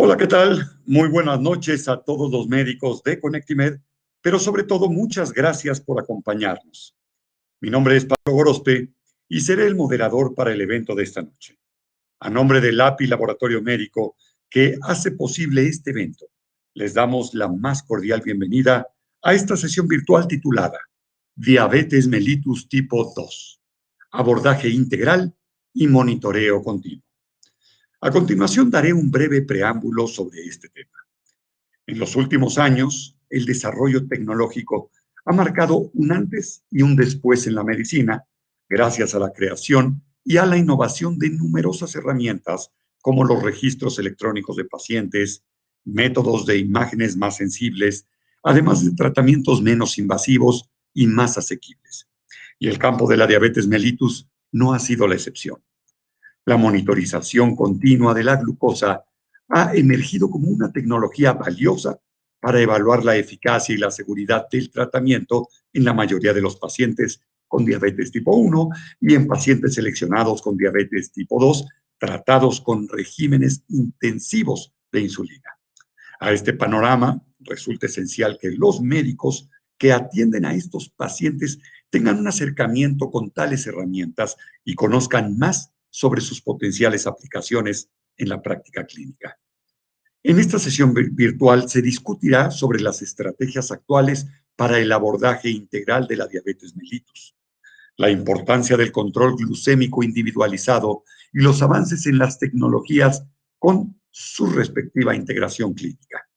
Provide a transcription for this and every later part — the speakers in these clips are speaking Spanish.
Hola, ¿qué tal? Muy buenas noches a todos los médicos de Conectimed, pero sobre todo muchas gracias por acompañarnos. Mi nombre es Pablo Gorospe y seré el moderador para el evento de esta noche. A nombre del API Laboratorio Médico que hace posible este evento, les damos la más cordial bienvenida a esta sesión virtual titulada Diabetes mellitus tipo 2, abordaje integral y monitoreo continuo. A continuación daré un breve preámbulo sobre este tema. En los últimos años, el desarrollo tecnológico ha marcado un antes y un después en la medicina, gracias a la creación y a la innovación de numerosas herramientas como los registros electrónicos de pacientes, métodos de imágenes más sensibles, además de tratamientos menos invasivos y más asequibles. Y el campo de la diabetes mellitus no ha sido la excepción. La monitorización continua de la glucosa ha emergido como una tecnología valiosa para evaluar la eficacia y la seguridad del tratamiento en la mayoría de los pacientes con diabetes tipo 1 y en pacientes seleccionados con diabetes tipo 2 tratados con regímenes intensivos de insulina. A este panorama resulta esencial que los médicos que atienden a estos pacientes tengan un acercamiento con tales herramientas y conozcan más sobre sus potenciales aplicaciones en la práctica clínica. En esta sesión virtual se discutirá sobre las estrategias actuales para el abordaje integral de la diabetes mellitus, la importancia del control glucémico individualizado y los avances en las tecnologías con su respectiva integración clínica.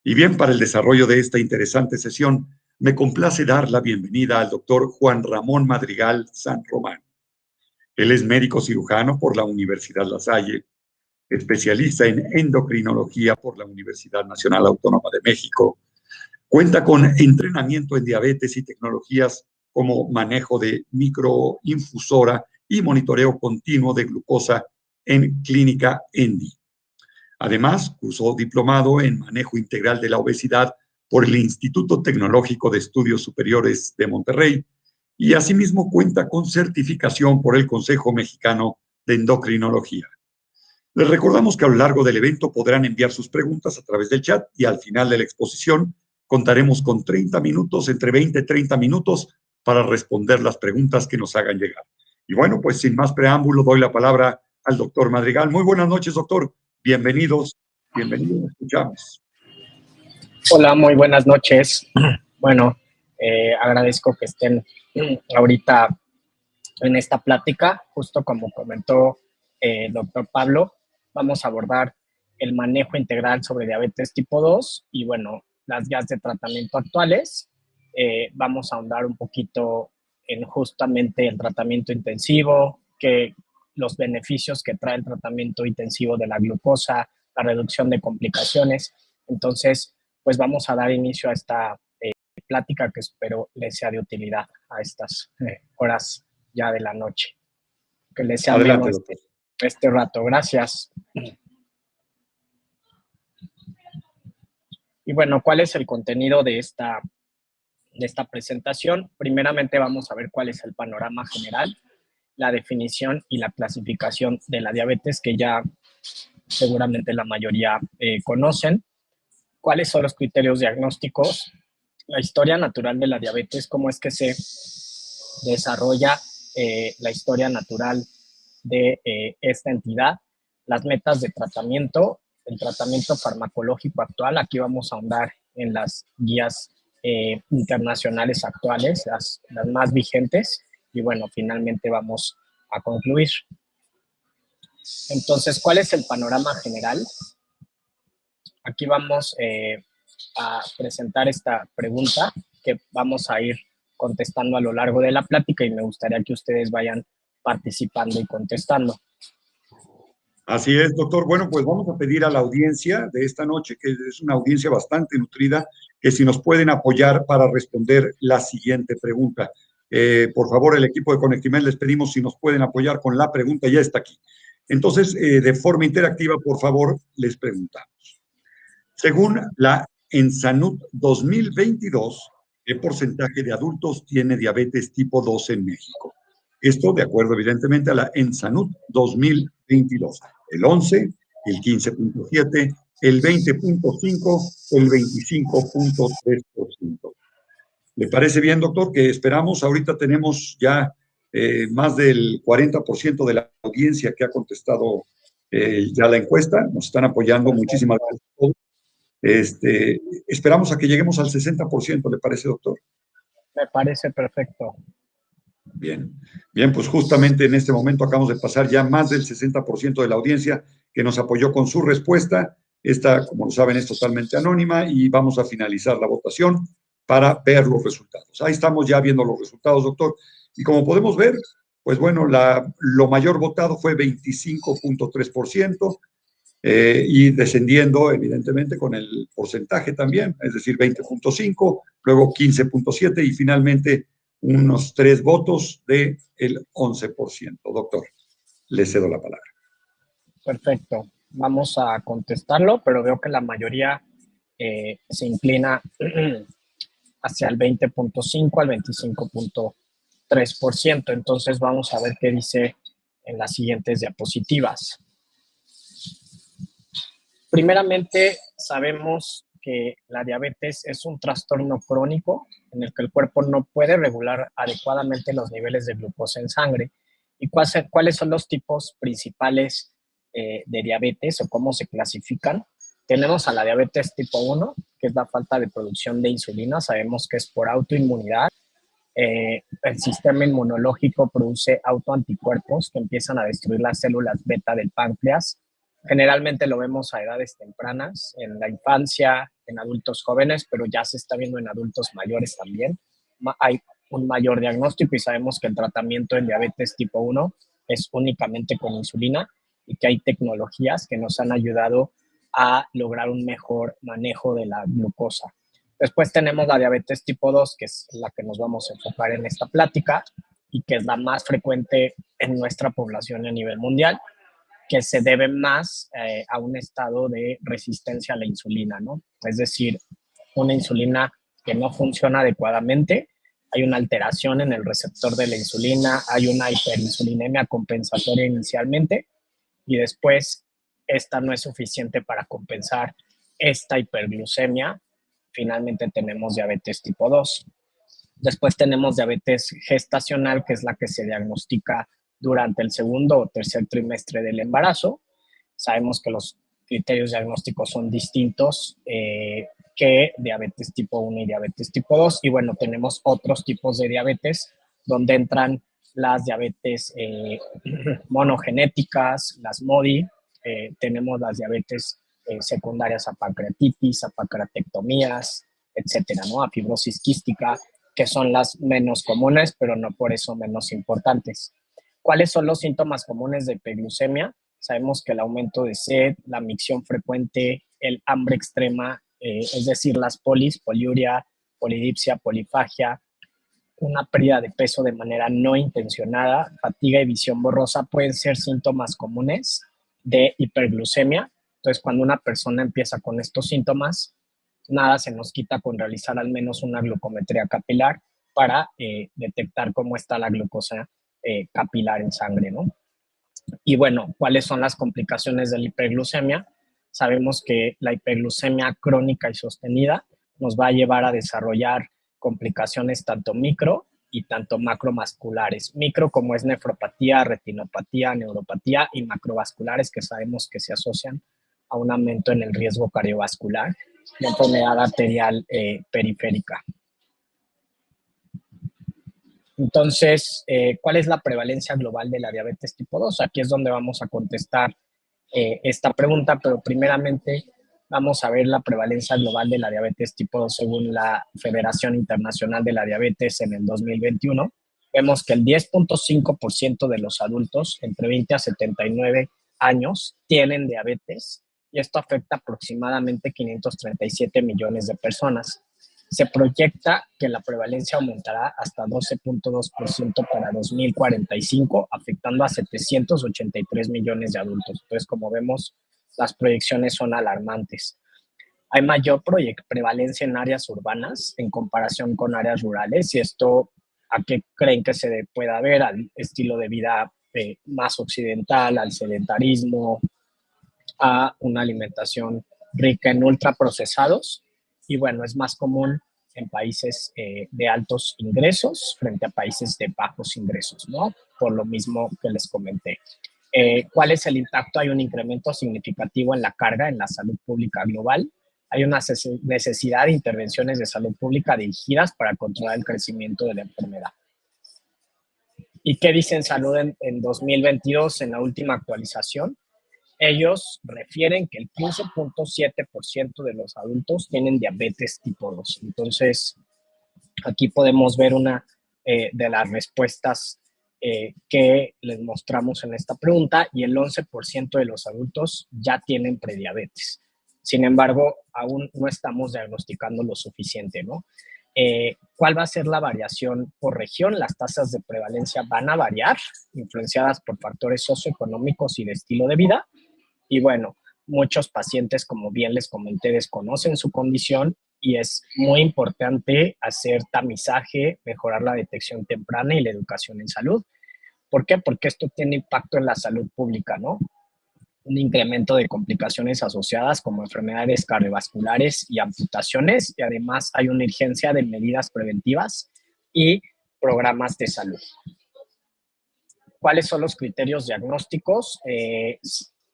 Y bien, para el desarrollo de esta interesante sesión, me complace dar la bienvenida al doctor Juan Ramón Madrigal San Román. Él es médico cirujano por la Universidad La Salle, especialista en endocrinología por la Universidad Nacional Autónoma de México. Cuenta con entrenamiento en diabetes y tecnologías como manejo de microinfusora y monitoreo continuo de glucosa en clínica ENDI. Además, cursó diplomado en manejo integral de la obesidad por el Instituto Tecnológico de Estudios Superiores de Monterrey y asimismo cuenta con certificación por el Consejo Mexicano de Endocrinología. Les recordamos que a lo largo del evento podrán enviar sus preguntas a través del chat y al final de la exposición contaremos con 30 minutos, entre 20 y 30 minutos, para responder las preguntas que nos hagan llegar. Y bueno, pues sin más preámbulo, doy la palabra al doctor Madrigal. Muy buenas noches, doctor. Bienvenidos, escuchamos. Hola, muy buenas noches. Bueno, agradezco que estén ahorita en esta plática. Justo como comentó el doctor Pablo, vamos a abordar el manejo integral sobre diabetes tipo 2 y, bueno, las guías de tratamiento actuales. Vamos a ahondar un poquito en justamente el tratamiento intensivo, los beneficios que trae el tratamiento intensivo de la glucosa, la reducción de complicaciones. Entonces, pues vamos a dar inicio a esta plática que espero les sea de utilidad a estas horas ya de la noche. Que les sea ameno este rato. Gracias. Y bueno, ¿cuál es el contenido de esta presentación? Primeramente vamos a ver cuál es el panorama general, la definición y la clasificación de la diabetes que ya seguramente la mayoría conocen. ¿Cuáles son los criterios diagnósticos? La historia natural de la diabetes, cómo es que se desarrolla la historia natural de esta entidad, las metas de tratamiento, el tratamiento farmacológico actual. Aquí vamos a ahondar en las guías internacionales actuales, las más vigentes, y bueno, finalmente vamos a concluir. Entonces, ¿cuál es el panorama general? Aquí vamos a presentar esta pregunta que vamos a ir contestando a lo largo de la plática y me gustaría que ustedes vayan participando y contestando. Así es, doctor. Bueno, pues vamos a pedir a la audiencia de esta noche, que es una audiencia bastante nutrida, que si nos pueden apoyar para responder la siguiente pregunta. Por favor, el equipo de Conectimed, les pedimos si nos pueden apoyar con la pregunta, ya está aquí. Entonces, de forma interactiva, por favor, les preguntamos. Según la ENSANUD 2022, ¿qué porcentaje de adultos tiene diabetes tipo 2 en México? Esto de acuerdo, evidentemente, a la ENSANUD 2022. El 11, el 15.7 el 20.5%, el 25.3%. ¿Le parece bien, doctor? Que esperamos, ahorita tenemos ya más del 40% de la audiencia que ha contestado ya la encuesta, nos están apoyando, muchísimas gracias a todos. Esperamos a que lleguemos al 60%, ¿le parece, doctor? Me parece perfecto. Bien, bien, pues justamente en este momento acabamos de pasar ya más del 60% de la audiencia que nos apoyó con su respuesta. Esta, como lo saben, es totalmente anónima y vamos a finalizar la votación para ver los resultados. Ahí estamos ya viendo los resultados, doctor. Y como podemos ver, pues bueno, lo mayor votado fue 25.3%, y descendiendo, evidentemente, con el porcentaje también, es decir, 20.5, luego 15.7 y finalmente unos 3 votos del 11%. Doctor, le cedo la palabra. Perfecto. Vamos a contestarlo, pero veo que la mayoría se inclina hacia el 20.5 al 25.3%. Entonces vamos a ver qué dice en las siguientes diapositivas. Primeramente, sabemos que la diabetes es un trastorno crónico en el que el cuerpo no puede regular adecuadamente los niveles de glucosa en sangre. ¿Y cuáles son los tipos principales de diabetes o cómo se clasifican? Tenemos a la diabetes tipo 1, que es la falta de producción de insulina. Sabemos que es por autoinmunidad. El sistema inmunológico produce autoanticuerpos que empiezan a destruir las células beta del páncreas. Generalmente lo vemos a edades tempranas, en la infancia, en adultos jóvenes, pero ya se está viendo en adultos mayores también. Hay un mayor diagnóstico y sabemos que el tratamiento en diabetes tipo 1 es únicamente con insulina y que hay tecnologías que nos han ayudado a lograr un mejor manejo de la glucosa. Después tenemos la diabetes tipo 2, que es la que nos vamos a enfocar en esta plática y que es la más frecuente en nuestra población a nivel mundial, que se debe más a un estado de resistencia a la insulina, ¿no? Es decir, una insulina que no funciona adecuadamente, hay una alteración en el receptor de la insulina, hay una hiperinsulinemia compensatoria inicialmente y después esta no es suficiente para compensar esta hiperglucemia. Finalmente tenemos diabetes tipo 2. Después tenemos diabetes gestacional, que es la que se diagnostica durante el segundo o tercer trimestre del embarazo. Sabemos que los criterios diagnósticos son distintos que diabetes tipo 1 y diabetes tipo 2. Y bueno, tenemos otros tipos de diabetes donde entran las diabetes monogenéticas, las MODI, tenemos las diabetes secundarias a pancreatitis, a pancreatectomías, etcétera, ¿no? A fibrosis quística, que son las menos comunes, pero no por eso menos importantes. ¿Cuáles son los síntomas comunes de hiperglucemia? Sabemos que el aumento de sed, la micción frecuente, el hambre extrema, es decir, las poliuria, polidipsia, polifagia, una pérdida de peso de manera no intencionada, fatiga y visión borrosa pueden ser síntomas comunes de hiperglucemia. Entonces, cuando una persona empieza con estos síntomas, nada se nos quita con realizar al menos una glucometría capilar para detectar cómo está la glucosa capilar en sangre, ¿no? Y bueno, ¿cuáles son las complicaciones de la hiperglucemia? Sabemos que la hiperglucemia crónica y sostenida nos va a llevar a desarrollar complicaciones tanto micro y tanto macrovasculares. Micro como es nefropatía, retinopatía, neuropatía, y macrovasculares que sabemos que se asocian a un aumento en el riesgo cardiovascular y enfermedad arterial periférica. Entonces, ¿cuál es la prevalencia global de la diabetes tipo 2? Aquí es donde vamos a contestar esta pregunta, pero primeramente vamos a ver la prevalencia global de la diabetes tipo 2 según la Federación Internacional de la Diabetes en el 2021. Vemos que el 10.5% de los adultos entre 20 a 79 años tienen diabetes y esto afecta aproximadamente 537 millones de personas. Se proyecta que la prevalencia aumentará hasta 12.2% para 2045, afectando a 783 millones de adultos. Entonces, como vemos, las proyecciones son alarmantes. Hay mayor prevalencia en áreas urbanas en comparación con áreas rurales, y esto a qué creen que se pueda ver, al estilo de vida más occidental, al sedentarismo, a una alimentación rica en ultraprocesados y bueno, es más común en países de altos ingresos frente a países de bajos ingresos, ¿no? Por lo mismo que les comenté. ¿Cuál es el impacto? Hay un incremento significativo en la carga en la salud pública global. Hay una necesidad de intervenciones de salud pública dirigidas para controlar el crecimiento de la enfermedad. ¿Y qué dicen Salud en 2022 en la última actualización? Ellos refieren que el 15.7% de los adultos tienen diabetes tipo 2. Entonces, aquí podemos ver una de las respuestas que les mostramos en esta pregunta y el 11% de los adultos ya tienen prediabetes. Sin embargo, aún no estamos diagnosticando lo suficiente, ¿no? ¿Cuál va a ser la variación por región? Las tasas de prevalencia van a variar, influenciadas por factores socioeconómicos y de estilo de vida. Y bueno, muchos pacientes, como bien les comenté, desconocen su condición y es muy importante hacer tamizaje, mejorar la detección temprana y la educación en salud. ¿Por qué? Porque esto tiene impacto en la salud pública, ¿no? Un incremento de complicaciones asociadas como enfermedades cardiovasculares y amputaciones, y además hay una urgencia de medidas preventivas y programas de salud. ¿Cuáles son los criterios diagnósticos?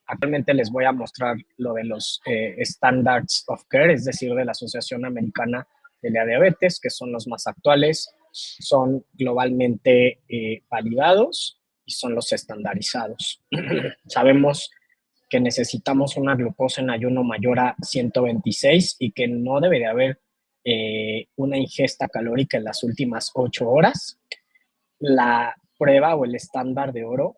Actualmente les voy a mostrar lo de los Standards of Care, es decir, de la Asociación Americana de la Diabetes, que son los más actuales, son globalmente validados y son los estandarizados. Sabemos que necesitamos una glucosa en ayuno mayor a 126 y que no debe de haber una ingesta calórica en las últimas 8 horas. La prueba o el estándar de oro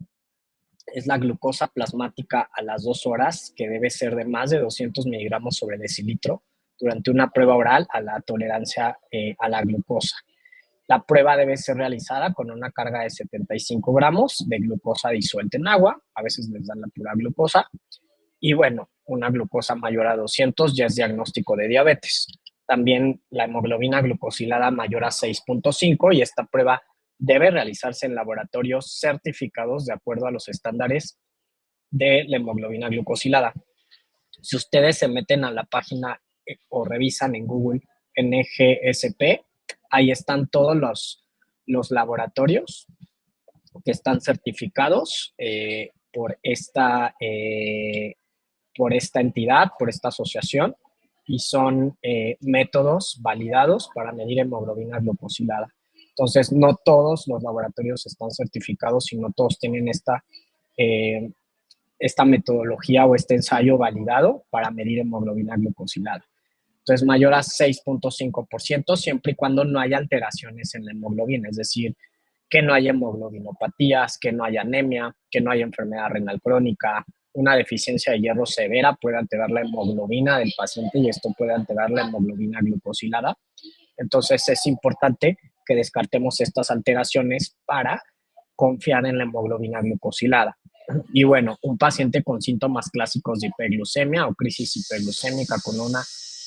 es la glucosa plasmática a las 2 horas, que debe ser de más de 200 miligramos sobre decilitro durante una prueba oral a la tolerancia a la glucosa. La prueba debe ser realizada con una carga de 75 gramos de glucosa disuelta en agua, a veces les dan la pura glucosa, y bueno, una glucosa mayor a 200 ya es diagnóstico de diabetes. También la hemoglobina glucosilada mayor a 6.5 y esta prueba debe realizarse en laboratorios certificados de acuerdo a los estándares de la hemoglobina glucosilada. Si ustedes se meten a la página o revisan en Google NGSP, ahí están todos los laboratorios que están certificados por esta entidad, por esta asociación, y son métodos validados para medir hemoglobina glucosilada. Entonces, no todos los laboratorios están certificados y no todos tienen esta metodología o este ensayo validado para medir hemoglobina glucosilada. Entonces, mayor a 6.5% siempre y cuando no haya alteraciones en la hemoglobina, es decir, que no haya hemoglobinopatías, que no haya anemia, que no haya enfermedad renal crónica. Una deficiencia de hierro severa puede alterar la hemoglobina del paciente y esto puede alterar la hemoglobina glucosilada. Entonces, es importante que descartemos estas alteraciones para confiar en la hemoglobina glucosilada. Y bueno, un paciente con síntomas clásicos de hiperglucemia o crisis hiperglucémica con una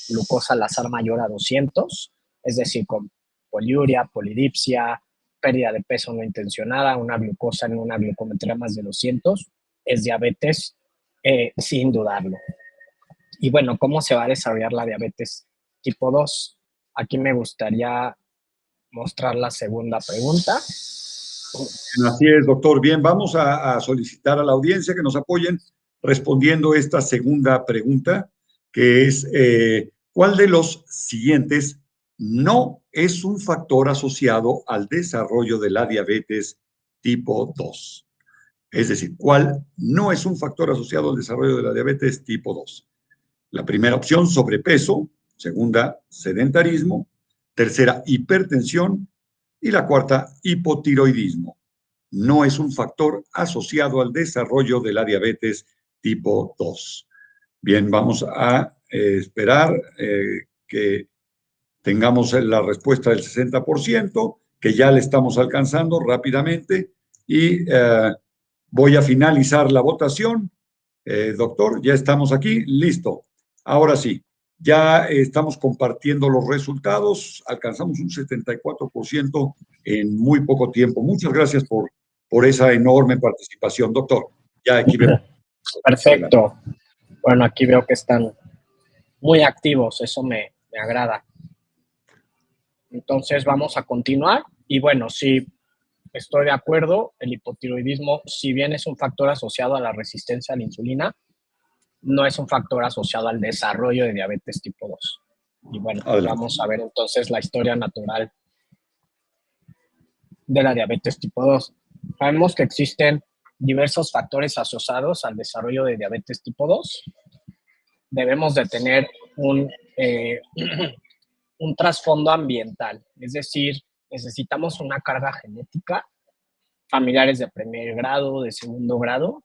glucosa al azar mayor a 200, es decir, con poliuria, polidipsia, pérdida de peso no intencionada, una glucosa en una glucometría más de 200, es diabetes sin dudarlo. Y bueno, ¿cómo se va a desarrollar la diabetes tipo 2? Aquí me gustaría mostrar la segunda pregunta. Así es, doctor. Bien, vamos a solicitar a la audiencia que nos apoyen respondiendo esta segunda pregunta, que es, ¿cuál de los siguientes no es un factor asociado al desarrollo de la diabetes tipo 2? Es decir, ¿cuál no es un factor asociado al desarrollo de la diabetes tipo 2? La primera opción, sobrepeso. Segunda, sedentarismo. Tercera, hipertensión. Y la cuarta, hipotiroidismo. No es un factor asociado al desarrollo de la diabetes tipo 2. Bien, vamos a esperar que tengamos la respuesta del 60%, que ya le estamos alcanzando rápidamente, y voy a finalizar la votación. Doctor, ya estamos aquí, listo. Ahora sí, ya estamos compartiendo los resultados, alcanzamos un 74% en muy poco tiempo. Muchas gracias por esa enorme participación, doctor. Ya aquí vemos. Perfecto. Bueno, aquí veo que están muy activos, eso me agrada. Entonces vamos a continuar y bueno, sí, estoy de acuerdo, el hipotiroidismo, si bien es un factor asociado a la resistencia a la insulina, no es un factor asociado al desarrollo de diabetes tipo 2. Y bueno, Adelante. vamos a ver entonces la historia natural de la diabetes tipo 2. Sabemos que existen diversos factores asociados al desarrollo de diabetes tipo 2. Debemos de tener un trasfondo ambiental, es decir, necesitamos una carga genética, familiares de primer grado, de segundo grado,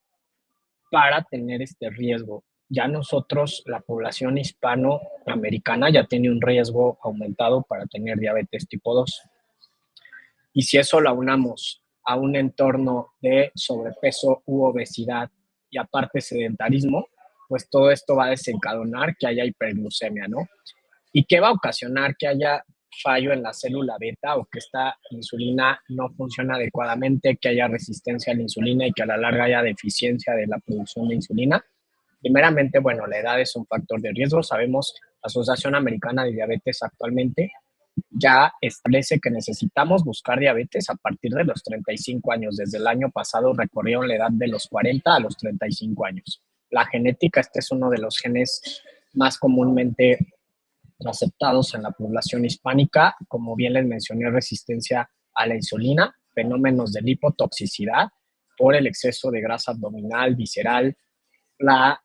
para tener este riesgo. Ya nosotros, la población hispanoamericana, ya tiene un riesgo aumentado para tener diabetes tipo 2. Y si eso lo aunamos a un entorno de sobrepeso u obesidad y aparte sedentarismo, pues todo esto va a desencadenar que haya hiperglucemia, ¿no? ¿Y qué va a ocasionar que haya fallo en la célula beta o que esta insulina no funcione adecuadamente, que haya resistencia a la insulina y que a la larga haya deficiencia de la producción de insulina? Primeramente, bueno, la edad es un factor de riesgo. Sabemos, la Asociación Americana de Diabetes actualmente ya establece que necesitamos buscar diabetes a partir de los 35 años. Desde el año pasado recorrieron la edad de los 40 a los 35 años. La genética, este es uno de los genes más comúnmente aceptados en la población hispánica. Como bien les mencioné, resistencia a la insulina, fenómenos de lipotoxicidad por el exceso de grasa abdominal, visceral, la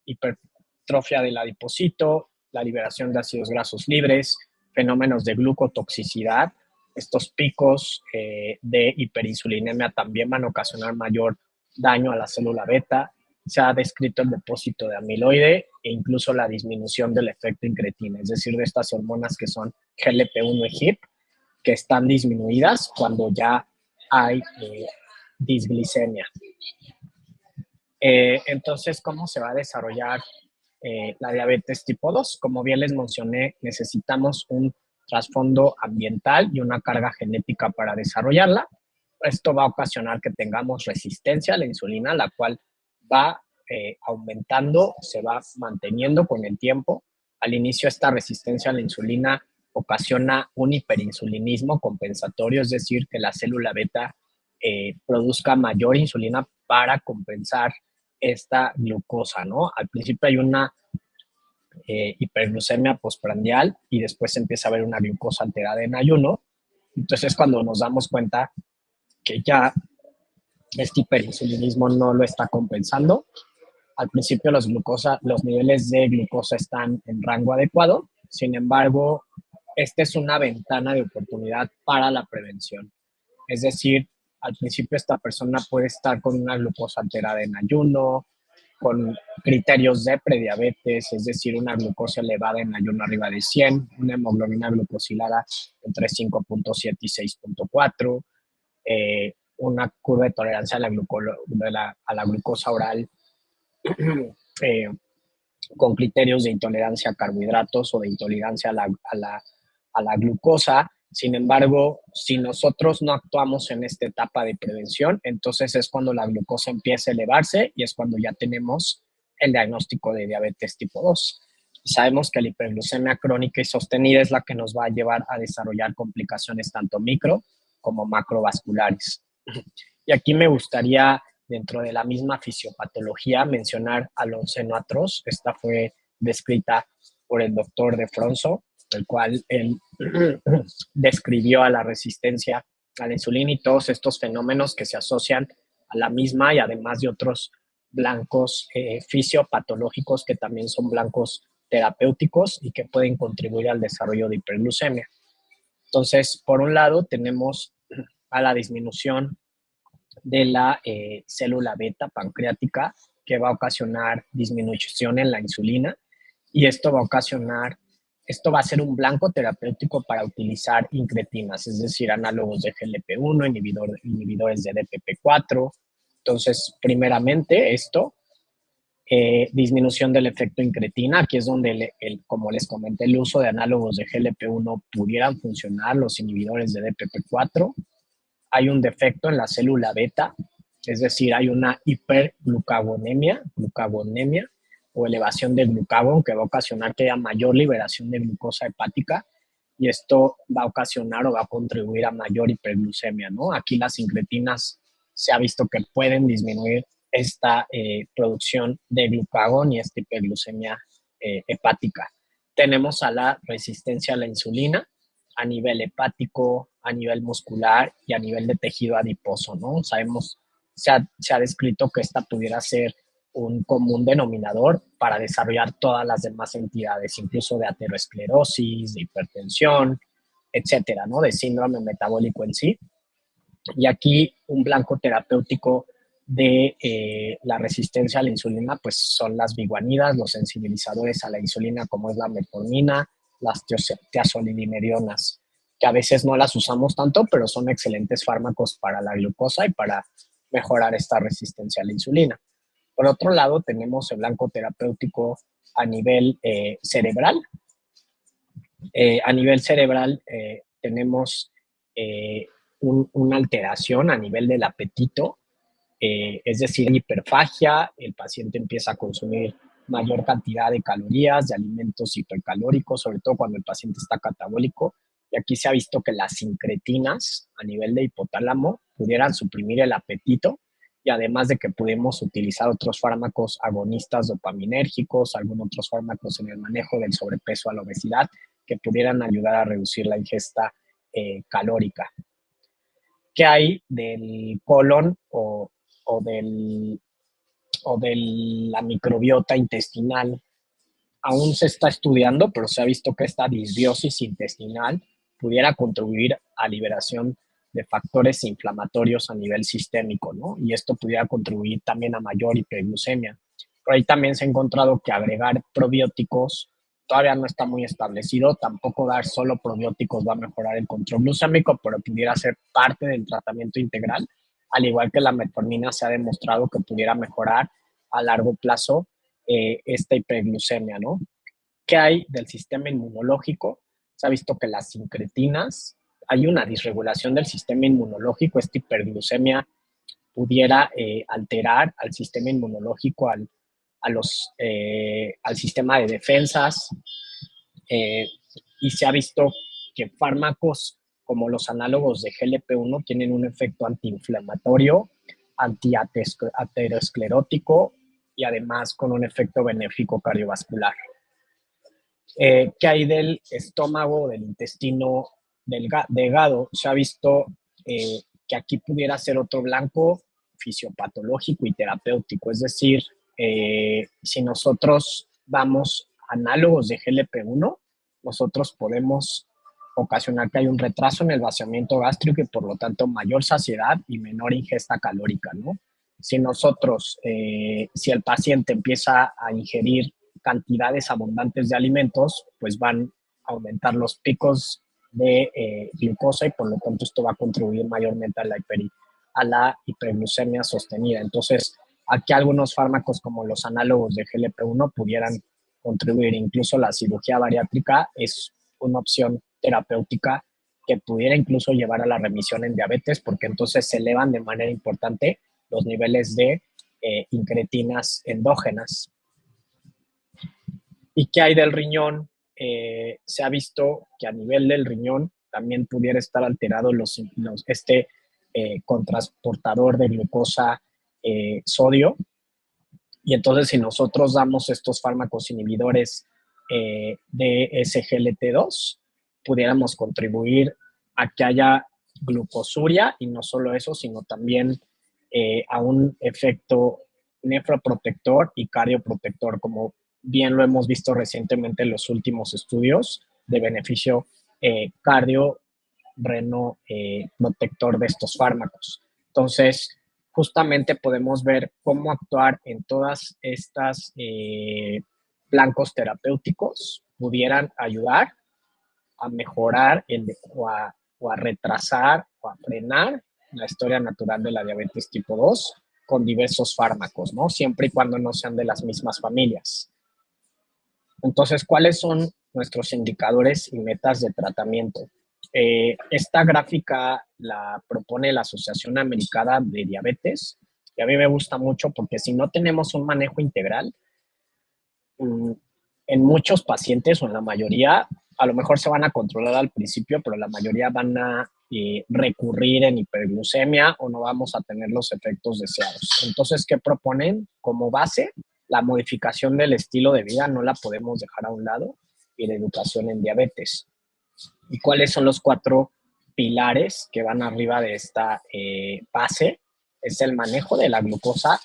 hipertrofia del adipocito, la liberación de ácidos grasos libres, fenómenos de glucotoxicidad. Estos picos de hiperinsulinemia también van a ocasionar mayor daño a la célula beta. Se ha descrito el depósito de amiloide e incluso la disminución del efecto incretina, es decir, de estas hormonas que son GLP-1 y HIP, que están disminuidas cuando ya hay disglicemia. Entonces, ¿cómo se va a desarrollar la diabetes tipo 2? Como bien les mencioné, necesitamos un trasfondo ambiental y una carga genética para desarrollarla. Esto va a ocasionar que tengamos resistencia a la insulina, la cual va aumentando, se va manteniendo con el tiempo. Al inicio, esta resistencia a la insulina ocasiona un hiperinsulinismo compensatorio, es decir, que la célula beta produzca mayor insulina para compensar esta glucosa, ¿no? Al principio hay una hiperglucemia postprandial y después empieza a haber una glucosa alterada en ayuno. Entonces, cuando nos damos cuenta que ya este hiperinsulinismo no lo está compensando, al principio los niveles de glucosa están en rango adecuado. Sin embargo, esta es una ventana de oportunidad para la prevención. Es decir, al principio esta persona puede estar con una glucosa alterada en ayuno, con criterios de prediabetes, es decir, una glucosa elevada en ayuno arriba de 100, una hemoglobina glucosilada entre 5.7 y 6.4, una curva de tolerancia a la glucosa oral eh, con criterios de intolerancia a carbohidratos o de intolerancia a la glucosa. Sin embargo, si nosotros no actuamos en esta etapa de prevención, entonces es cuando la glucosa empieza a elevarse y es cuando ya tenemos el diagnóstico de diabetes tipo 2. Sabemos que la hiperglucemia crónica y sostenida es la que nos va a llevar a desarrollar complicaciones tanto micro como macrovasculares. Y aquí me gustaría, dentro de la misma fisiopatología, mencionar al onceno atroz. Esta fue descrita por el doctor de Fronzo, el cual él describió a la resistencia a la insulina y todos estos fenómenos que se asocian a la misma y además de otros blancos fisiopatológicos que también son blancos terapéuticos y que pueden contribuir al desarrollo de hiperglucemia. Entonces, por un lado, tenemos a la disminución de la célula beta pancreática que va a ocasionar disminución en la insulina y esto va a ser un blanco terapéutico para utilizar incretinas, es decir, análogos de GLP-1, inhibidores de DPP-4. Entonces, primeramente esto, disminución del efecto incretina, aquí es donde, como les comenté, el uso de análogos de GLP-1 pudieran funcionar, los inhibidores de DPP-4. Hay un defecto en la célula beta, es decir, hay una hiperglucagonemia, o elevación de glucagón, que va a ocasionar que haya mayor liberación de glucosa hepática, y esto va a ocasionar o va a contribuir a mayor hiperglucemia, ¿no? Aquí las incretinas se ha visto que pueden disminuir esta producción de glucagón y esta hiperglucemia hepática. Tenemos a la resistencia a la insulina a nivel hepático, a nivel muscular y a nivel de tejido adiposo, ¿no? Sabemos, se ha descrito que esta pudiera ser un común denominador para desarrollar todas las demás entidades, incluso de aterosclerosis, de hipertensión, etcétera, ¿no? De síndrome metabólico en sí. Y aquí un blanco terapéutico de la resistencia a la insulina, pues son las biguanidas, los sensibilizadores a la insulina, como es la metformina, las tiazolidinedionas, que a veces no las usamos tanto, pero son excelentes fármacos para la glucosa y para mejorar esta resistencia a la insulina. Por otro lado, tenemos el blanco terapéutico a nivel cerebral. A nivel cerebral tenemos una alteración a nivel del apetito, es decir, hiperfagia, el paciente empieza a consumir mayor cantidad de calorías, de alimentos hipercalóricos, sobre todo cuando el paciente está catabólico. Y aquí se ha visto que las incretinas a nivel de hipotálamo pudieran suprimir el apetito, y además de que podemos utilizar otros fármacos agonistas dopaminérgicos, algunos otros fármacos en el manejo del sobrepeso a la obesidad, que pudieran ayudar a reducir la ingesta calórica. ¿Qué hay del colon o de la microbiota intestinal? Aún se está estudiando, pero se ha visto que esta disbiosis intestinal pudiera contribuir a liberación de factores inflamatorios a nivel sistémico, ¿no? Y esto pudiera contribuir también a mayor hiperglucemia. Pero ahí también se ha encontrado que agregar probióticos todavía no está muy establecido. Tampoco dar solo probióticos va a mejorar el control glucémico, pero pudiera ser parte del tratamiento integral, al igual que la metformina se ha demostrado que pudiera mejorar a largo plazo esta hiperglucemia, ¿no? ¿Qué hay del sistema inmunológico? Se ha visto que las incretinas, hay una disregulación del sistema inmunológico, esta hiperglucemia pudiera alterar al sistema inmunológico, al sistema de defensas, y se ha visto que fármacos como los análogos de GLP-1 tienen un efecto antiinflamatorio, antiaterosclerótico y además con un efecto benéfico cardiovascular. ¿Qué hay del estómago, del intestino delgado? Se ha visto que aquí pudiera ser otro blanco fisiopatológico y terapéutico, es decir, si nosotros damos análogos de GLP-1, nosotros podemos ocasionar que haya un retraso en el vaciamiento gástrico y por lo tanto mayor saciedad y menor ingesta calórica, ¿no? Si nosotros, si el paciente empieza a ingerir cantidades abundantes de alimentos, pues van a aumentar los picos de glucosa y por lo tanto esto va a contribuir mayormente a la hiperglucemia sostenida. Entonces, aquí algunos fármacos como los análogos de GLP-1 pudieran contribuir. Incluso la cirugía bariátrica es una opción terapéutica que pudiera incluso llevar a la remisión en diabetes, porque entonces se elevan de manera importante los niveles de incretinas endógenas. ¿Y qué hay del riñón? Se ha visto que a nivel del riñón también pudiera estar alterado este contrasportador de glucosa sodio. Y entonces si nosotros damos estos fármacos inhibidores de SGLT2, pudiéramos contribuir a que haya glucosuria y no solo eso, sino también a un efecto nefroprotector y cardioprotector, como bien lo hemos visto recientemente en los últimos estudios de beneficio cardio-reno-protector de estos fármacos. Entonces, justamente podemos ver cómo actuar en todas estas blancos terapéuticos pudieran ayudar a mejorar o a retrasar o a frenar la historia natural de la diabetes tipo 2 con diversos fármacos, ¿no? Siempre y cuando no sean de las mismas familias. Entonces, ¿cuáles son nuestros indicadores y metas de tratamiento? Esta gráfica la propone la Asociación Americana de Diabetes y a mí me gusta mucho porque si no tenemos un manejo integral, mm, en muchos pacientes o en la mayoría, a lo mejor se van a controlar al principio, pero la mayoría van a recurrir en hiperglucemia o no vamos a tener los efectos deseados. Entonces, ¿qué proponen? Como base, la modificación del estilo de vida no la podemos dejar a un lado y la educación en diabetes. ¿Y cuáles son los 4 pilares que van arriba de esta base? Es el manejo de la glucosa.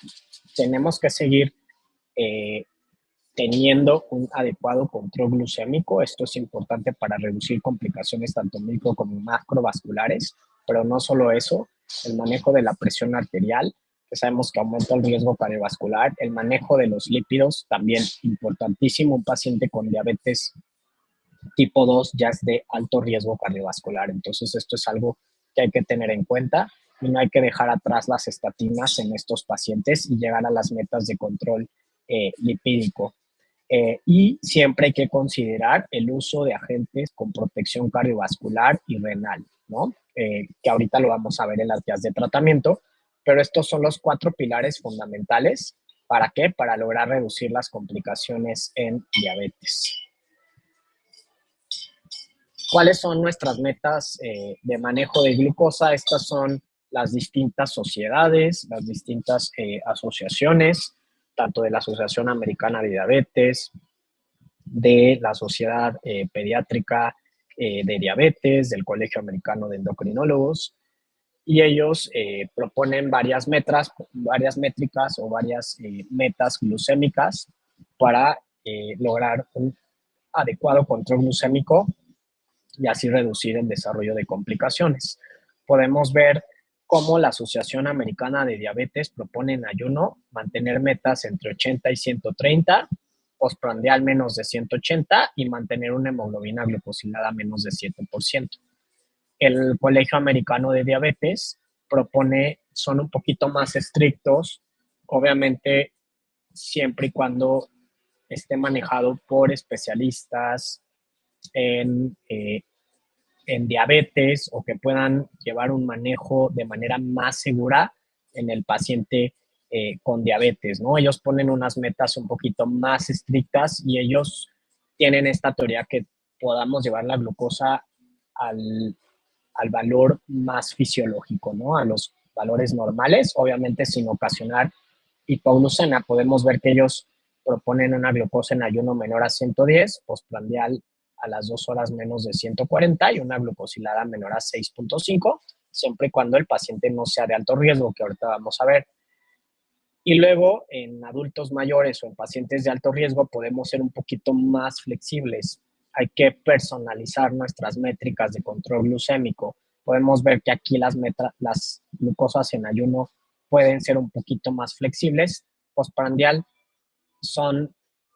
Tenemos que seguir teniendo un adecuado control glucémico. Esto es importante para reducir complicaciones tanto micro como macrovasculares, pero no solo eso, el manejo de la presión arterial, que sabemos que aumenta el riesgo cardiovascular, el manejo de los lípidos, también importantísimo. Un paciente con diabetes tipo 2 ya es de alto riesgo cardiovascular, entonces esto es algo que hay que tener en cuenta y no hay que dejar atrás las estatinas en estos pacientes y llegar a las metas de control lipídico. Y siempre hay que considerar el uso de agentes con protección cardiovascular y renal, ¿no? Que ahorita lo vamos a ver en las guías de tratamiento, pero estos son los 4 pilares fundamentales. ¿Para qué? Para lograr reducir las complicaciones en diabetes. ¿Cuáles son nuestras metas de manejo de glucosa? Estas son las distintas sociedades, las distintas asociaciones, tanto de la Asociación Americana de Diabetes, de la Sociedad Pediátrica de Diabetes, del Colegio Americano de Endocrinólogos, y ellos proponen varias métricas o varias metas glucémicas para lograr un adecuado control glucémico y así reducir el desarrollo de complicaciones. Podemos ver cómo la Asociación Americana de Diabetes propone en ayuno mantener metas entre 80 y 130, postprandial menos de 180 y mantener una hemoglobina glucosilada menos de 7%. El Colegio Americano de Diabetes propone, son un poquito más estrictos, obviamente siempre y cuando esté manejado por especialistas en diabetes o que puedan llevar un manejo de manera más segura en el paciente con diabetes, ¿no? Ellos ponen unas metas un poquito más estrictas y ellos tienen esta teoría que podamos llevar la glucosa al valor más fisiológico, ¿no? A los valores normales, obviamente sin ocasionar hipoglucemia. Podemos ver que ellos proponen una glucosa en ayuno menor a 110, postprandial a las 2 horas menos de 140 y una glucosilada menor a 6.5, siempre y cuando el paciente no sea de alto riesgo, que ahorita vamos a ver. Y luego, en adultos mayores o en pacientes de alto riesgo, podemos ser un poquito más flexibles. Hay que personalizar nuestras métricas de control glucémico. Podemos ver que aquí las glucosas en ayuno pueden ser un poquito más flexibles. Postprandial son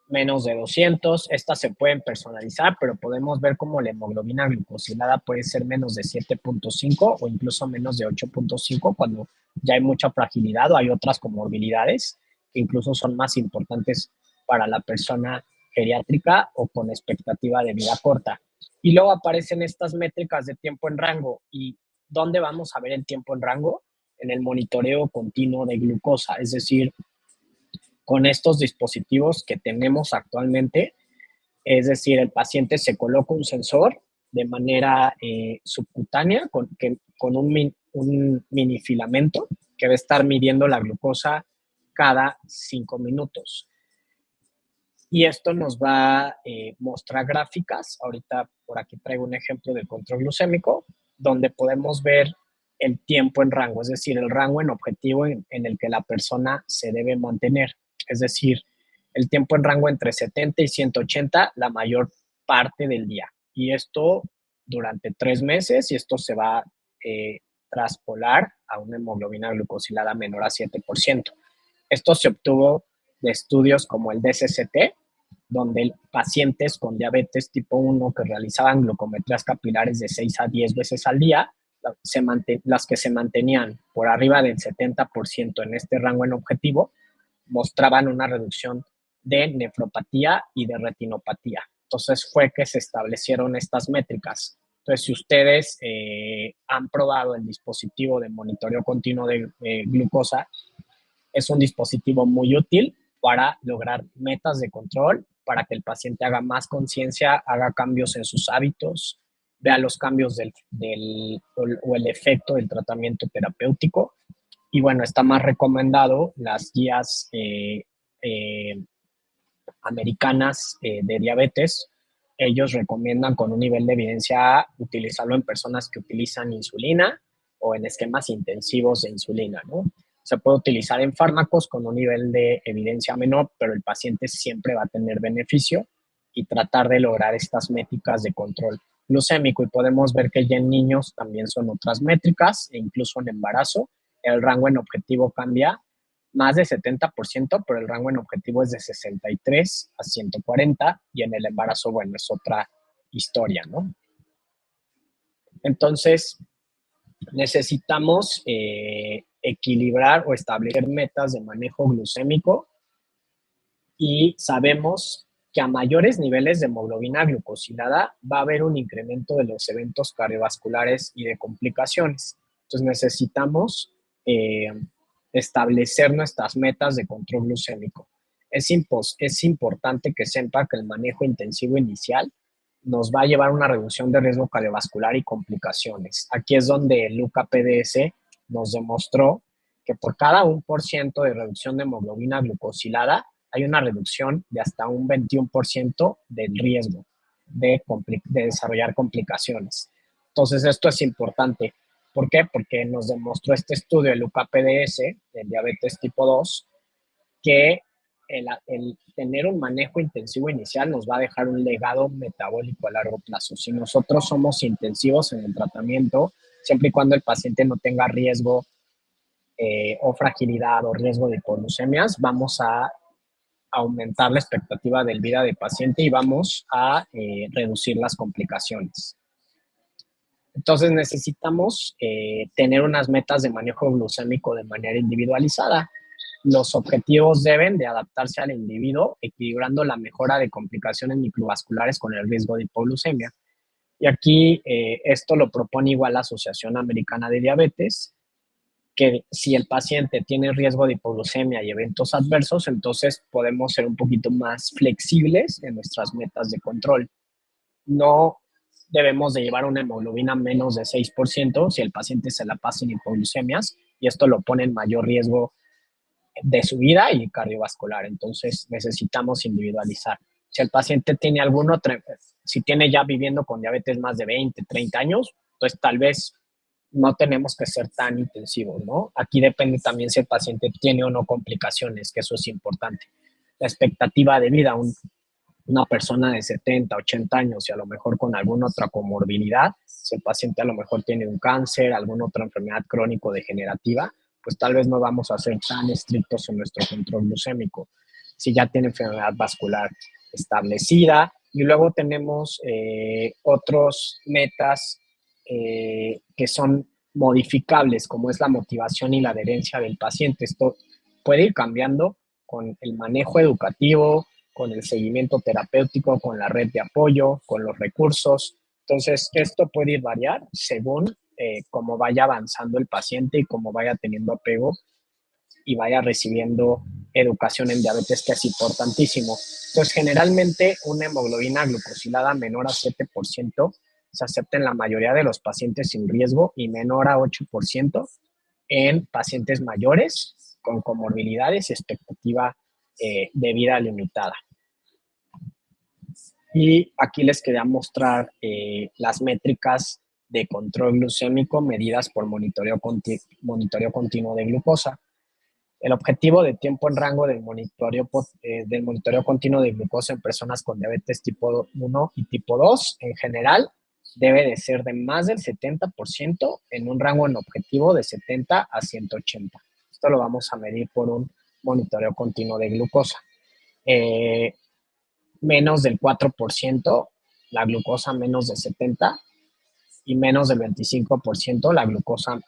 menos de 200. Estas se pueden personalizar, pero podemos ver cómo la hemoglobina glucosilada puede ser menos de 7.5 o incluso menos de 8.5 cuando ya hay mucha fragilidad o hay otras comorbilidades que incluso son más importantes para la persona geriátrica o con expectativa de vida corta. Y luego aparecen estas métricas de tiempo en rango. ¿Y dónde vamos a ver el tiempo en rango? En el monitoreo continuo de glucosa, es decir, con estos dispositivos que tenemos actualmente, es decir, el paciente se coloca un sensor de manera subcutánea con un mini filamento que va a estar midiendo la glucosa cada 5 minutos. Y esto nos va a mostrar gráficas. Ahorita por aquí traigo un ejemplo del control glucémico, donde podemos ver el tiempo en rango, es decir, el rango en objetivo en el que la persona se debe mantener. Es decir, el tiempo en rango entre 70 y 180 la mayor parte del día. Y esto durante 3 meses y esto se va a traspolar a una hemoglobina glucosilada menor a 7%. Esto se obtuvo de estudios como el DSCT, donde pacientes con diabetes tipo 1 que realizaban glucometrías capilares de 6 a 10 veces al día, las que se mantenían por arriba del 70% en este rango en objetivo, mostraban una reducción de nefropatía y de retinopatía. Entonces fue que se establecieron estas métricas. Entonces, si ustedes han probado el dispositivo de monitoreo continuo de glucosa, es un dispositivo muy útil para lograr metas de control, para que el paciente haga más conciencia, haga cambios en sus hábitos, vea los cambios o el efecto del tratamiento terapéutico. Y bueno, está más recomendado las guías americanas de diabetes. Ellos recomiendan con un nivel de evidencia A utilizarlo en personas que utilizan insulina o en esquemas intensivos de insulina, ¿no? Se puede utilizar en fármacos con un nivel de evidencia menor, pero el paciente siempre va a tener beneficio y tratar de lograr estas métricas de control glucémico. Y podemos ver que ya en niños también son otras métricas, e incluso en embarazo. El rango en objetivo cambia más de 70%, pero el rango en objetivo es de 63 a 140 y en el embarazo, bueno, es otra historia, ¿no? Entonces, necesitamos equilibrar o establecer metas de manejo glucémico y sabemos que a mayores niveles de hemoglobina glucosilada va a haber un incremento de los eventos cardiovasculares y de complicaciones. Entonces necesitamos establecer nuestras metas de control glucémico. Es importante que sepa que el manejo intensivo inicial nos va a llevar a una reducción de riesgo cardiovascular y complicaciones. Aquí es donde el LUCA-PDS nos demostró que por cada 1% de reducción de hemoglobina glucosilada hay una reducción de hasta un 21% del riesgo de desarrollar complicaciones. Entonces, esto es importante. ¿Por qué? Porque nos demostró este estudio del LUCA-PDS, del diabetes tipo 2, que el tener un manejo intensivo inicial nos va a dejar un legado metabólico a largo plazo. Si nosotros somos intensivos en el tratamiento, siempre y cuando el paciente no tenga riesgo o fragilidad o riesgo de hipoglucemias, vamos a aumentar la expectativa de vida del paciente y vamos a reducir las complicaciones. Entonces necesitamos tener unas metas de manejo glucémico de manera individualizada. Los objetivos deben de adaptarse al individuo, equilibrando la mejora de complicaciones microvasculares con el riesgo de hipoglucemia. Y aquí esto lo propone igual la Asociación Americana de Diabetes, que si el paciente tiene riesgo de hipoglucemia y eventos adversos, entonces podemos ser un poquito más flexibles en nuestras metas de control. No debemos de llevar una hemoglobina menos de 6% si el paciente se la pasa en hipoglucemias, y esto lo pone en mayor riesgo de su vida y cardiovascular. Entonces necesitamos individualizar. Si el paciente tiene algún otro, si tiene ya viviendo con diabetes más de 20, 30 años, pues tal vez no tenemos que ser tan intensivos, ¿no? Aquí depende también si el paciente tiene o no complicaciones, que eso es importante. La expectativa de vida, una persona de 70, 80 años y a lo mejor con alguna otra comorbilidad, si el paciente a lo mejor tiene un cáncer, alguna otra enfermedad crónico-degenerativa, pues tal vez no vamos a ser tan estrictos en nuestro control glucémico. Si ya tiene enfermedad vascular establecida, y luego tenemos otros metas que son modificables, como es la motivación y la adherencia del paciente. Esto puede ir cambiando con el manejo educativo, con el seguimiento terapéutico, con la red de apoyo, con los recursos. Entonces, esto puede ir variar según cómo vaya avanzando el paciente y cómo vaya teniendo apego y vaya recibiendo educación en diabetes, que es importantísimo. Entonces, generalmente una hemoglobina glucosilada menor a 7% se acepta en la mayoría de los pacientes sin riesgo y menor a 8% en pacientes mayores con comorbilidades y expectativa de vida limitada. Y aquí les quería mostrar las métricas de control glucémico medidas por monitoreo continuo de glucosa. El objetivo de tiempo en rango del monitoreo continuo de glucosa en personas con diabetes tipo 1 y tipo 2 en general debe de ser de más del 70% en un rango en objetivo de 70 a 180. Esto lo vamos a medir por un monitoreo continuo de glucosa. Menos del 4% la glucosa menos de 70 y menos del 25% la glucosa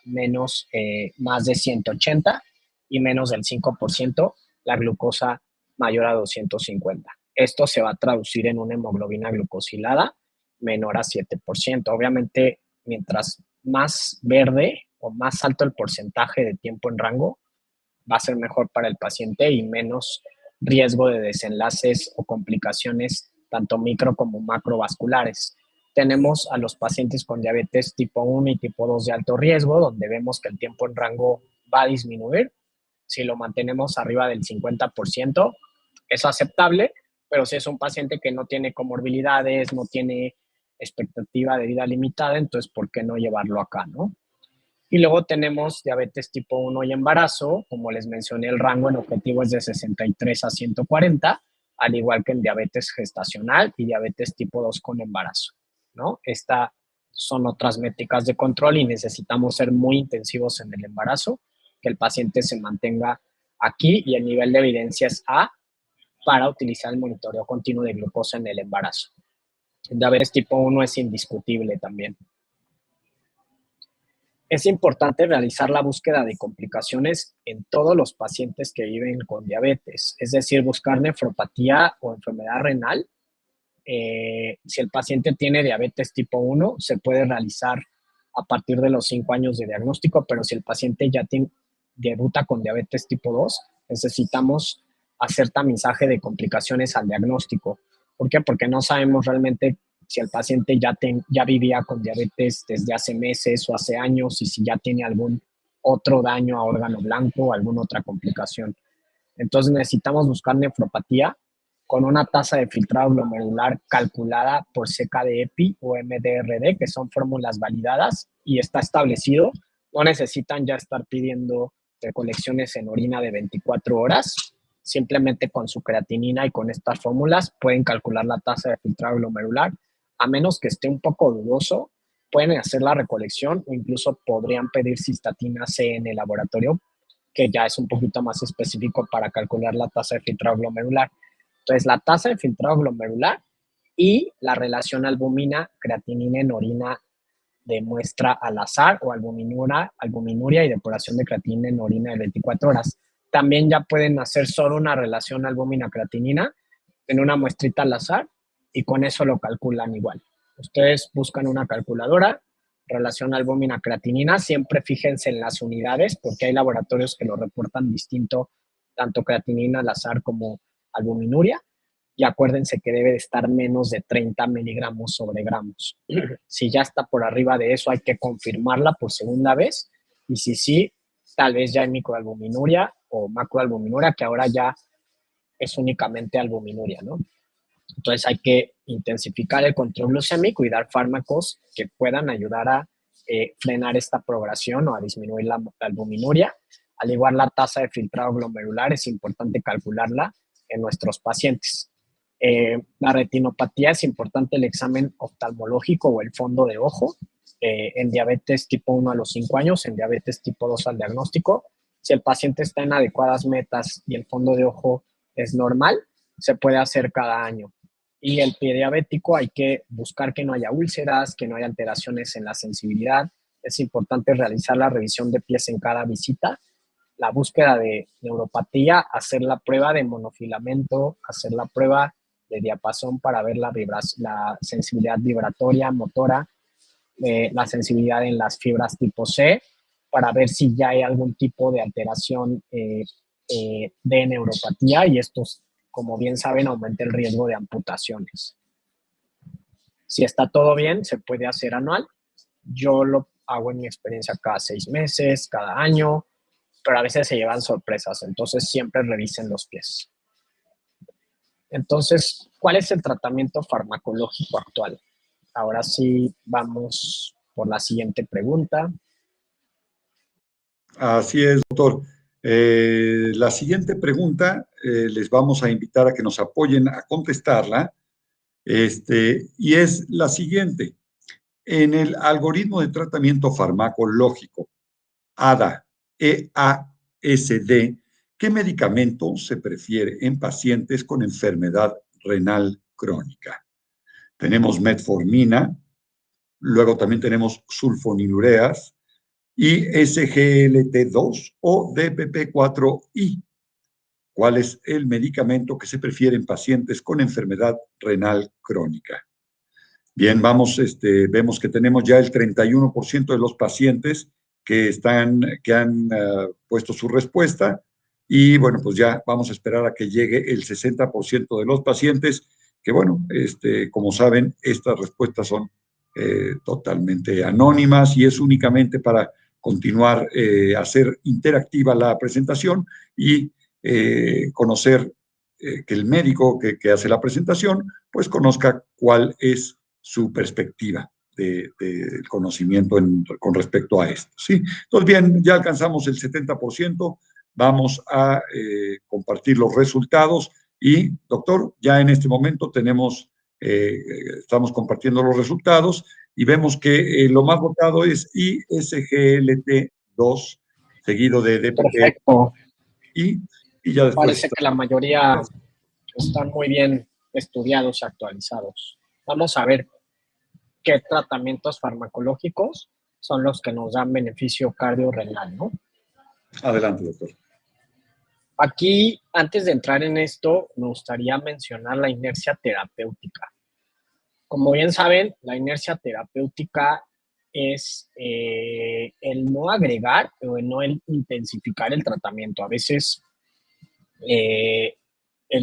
más de 180 y menos del 5% la glucosa mayor a 250. Esto se va a traducir en una hemoglobina glucosilada menor a 7%. Obviamente, mientras más verde o más alto el porcentaje de tiempo en rango, va a ser mejor para el paciente y menos riesgo de desenlaces o complicaciones tanto micro como macrovasculares. Tenemos a los pacientes con diabetes tipo 1 y tipo 2 de alto riesgo, donde vemos que el tiempo en rango va a disminuir. Si lo mantenemos arriba del 50%, es aceptable, pero si es un paciente que no tiene comorbilidades, no tiene expectativa de vida limitada, entonces, ¿por qué no llevarlo acá, no? Y luego tenemos diabetes tipo 1 y embarazo. Como les mencioné, el rango en objetivo es de 63 a 140, al igual que en diabetes gestacional y diabetes tipo 2 con embarazo, ¿no? Estas son otras métricas de control y necesitamos ser muy intensivos en el embarazo, que el paciente se mantenga aquí y el nivel de evidencia es A para utilizar el monitoreo continuo de glucosa en el embarazo. El diabetes tipo 1 es indiscutible también. Es importante realizar la búsqueda de complicaciones en todos los pacientes que viven con diabetes, es decir, buscar nefropatía o enfermedad renal. Si el paciente tiene diabetes tipo 1, se puede realizar a partir de los 5 años de diagnóstico, pero si el paciente ya debuta con diabetes tipo 2, necesitamos hacer tamizaje de complicaciones al diagnóstico. ¿Por qué? Porque no sabemos realmente si el paciente ya vivía con diabetes desde hace meses o hace años y si ya tiene algún otro daño a órgano blanco o alguna otra complicación. Entonces necesitamos buscar nefropatía con una tasa de filtrado glomerular calculada por CKD-EPI o MDRD, que son fórmulas validadas y está establecido. No necesitan ya estar pidiendo recolecciones en orina de 24 horas. Simplemente con su creatinina y con estas fórmulas pueden calcular la tasa de filtrado glomerular. A menos que esté un poco dudoso, pueden hacer la recolección o incluso podrían pedir cistatina C en el laboratorio, que ya es un poquito más específico para calcular la tasa de filtrado glomerular. Entonces, la tasa de filtrado glomerular y la relación albúmina-creatinina en orina de muestra al azar o albuminuria y depuración de creatinina en orina de 24 horas. También ya pueden hacer solo una relación albúmina-creatinina en una muestrita al azar y con eso lo calculan igual. Ustedes buscan una calculadora, relación albúmina-creatinina, siempre fíjense en las unidades porque hay laboratorios que lo reportan distinto, tanto creatinina al azar como albuminuria, y acuérdense que debe de estar menos de 30 miligramos sobre gramos. Si ya está por arriba de eso, hay que confirmarla por segunda vez, y si sí, tal vez ya hay microalbuminuria o macroalbuminuria, que ahora ya es únicamente albuminuria, ¿no? Entonces hay que intensificar el control glucémico y dar fármacos que puedan ayudar a frenar esta progresión o a disminuir la albuminuria. Al igual la tasa de filtrado glomerular es importante calcularla en nuestros pacientes. La retinopatía es importante el examen oftalmológico o el fondo de ojo. En diabetes tipo 1 a los 5 años, en diabetes tipo 2 al diagnóstico. Si el paciente está en adecuadas metas y el fondo de ojo es normal, se puede hacer cada año. Y el pie diabético hay que buscar que no haya úlceras, que no haya alteraciones en la sensibilidad. Es importante realizar la revisión de pies en cada visita, la búsqueda de neuropatía, hacer la prueba de monofilamento, hacer la prueba de diapasón para ver la sensibilidad vibratoria, motora, la sensibilidad en las fibras tipo C, para ver si ya hay algún tipo de alteración de neuropatía, y estos, como bien saben, aumenta el riesgo de amputaciones. Si está todo bien, se puede hacer anual. Yo lo hago en mi experiencia cada 6 meses, cada año, pero a veces se llevan sorpresas, entonces siempre revisen los pies. Entonces, ¿cuál es el tratamiento farmacológico actual? Ahora sí, vamos por la siguiente pregunta. Así es, doctor. La siguiente pregunta les vamos a invitar a que nos apoyen a contestarla, y es la siguiente. En el algoritmo de tratamiento farmacológico ADA, EASD, ¿qué medicamento se prefiere en pacientes con enfermedad renal crónica? Tenemos metformina, luego también tenemos sulfonilureas y SGLT2 o DPP4I. ¿Cuál es el medicamento que se prefiere en pacientes con enfermedad renal crónica? Bien, vemos que tenemos ya el 31% de los pacientes que han puesto su respuesta, y bueno, pues ya vamos a esperar a que llegue el 60% de los pacientes, que bueno, como saben, estas respuestas son totalmente anónimas y es únicamente para continuar, hacer interactiva la presentación y conocer que el médico que hace la presentación, pues conozca cuál es su perspectiva de conocimiento con respecto a esto, ¿sí? Entonces, bien, ya alcanzamos el 70%, vamos a compartir los resultados y, doctor, ya en este momento estamos compartiendo los resultados y vemos que lo más votado es ISGLT2, seguido de DPT Perfecto. y ya después Parece está. que la mayoría están muy bien estudiados y actualizados. Vamos a ver qué tratamientos farmacológicos son los que nos dan beneficio cardiorrenal, ¿no? Adelante, doctor. Aquí, antes de entrar en esto, me gustaría mencionar la inercia terapéutica. Como bien saben, la inercia terapéutica es el no agregar o el intensificar el tratamiento. A veces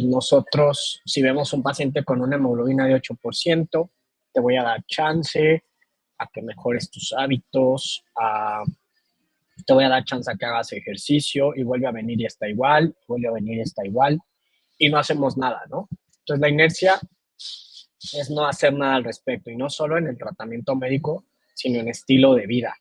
nosotros, si vemos un paciente con una hemoglobina de 8%, te voy a dar chance a que mejores tus hábitos, te voy a dar chance a que hagas ejercicio y vuelve a venir y está igual, vuelve a venir y está igual, y no hacemos nada, ¿no? Entonces la inercia es no hacer nada al respecto, y no solo en el tratamiento médico, sino en estilo de vida.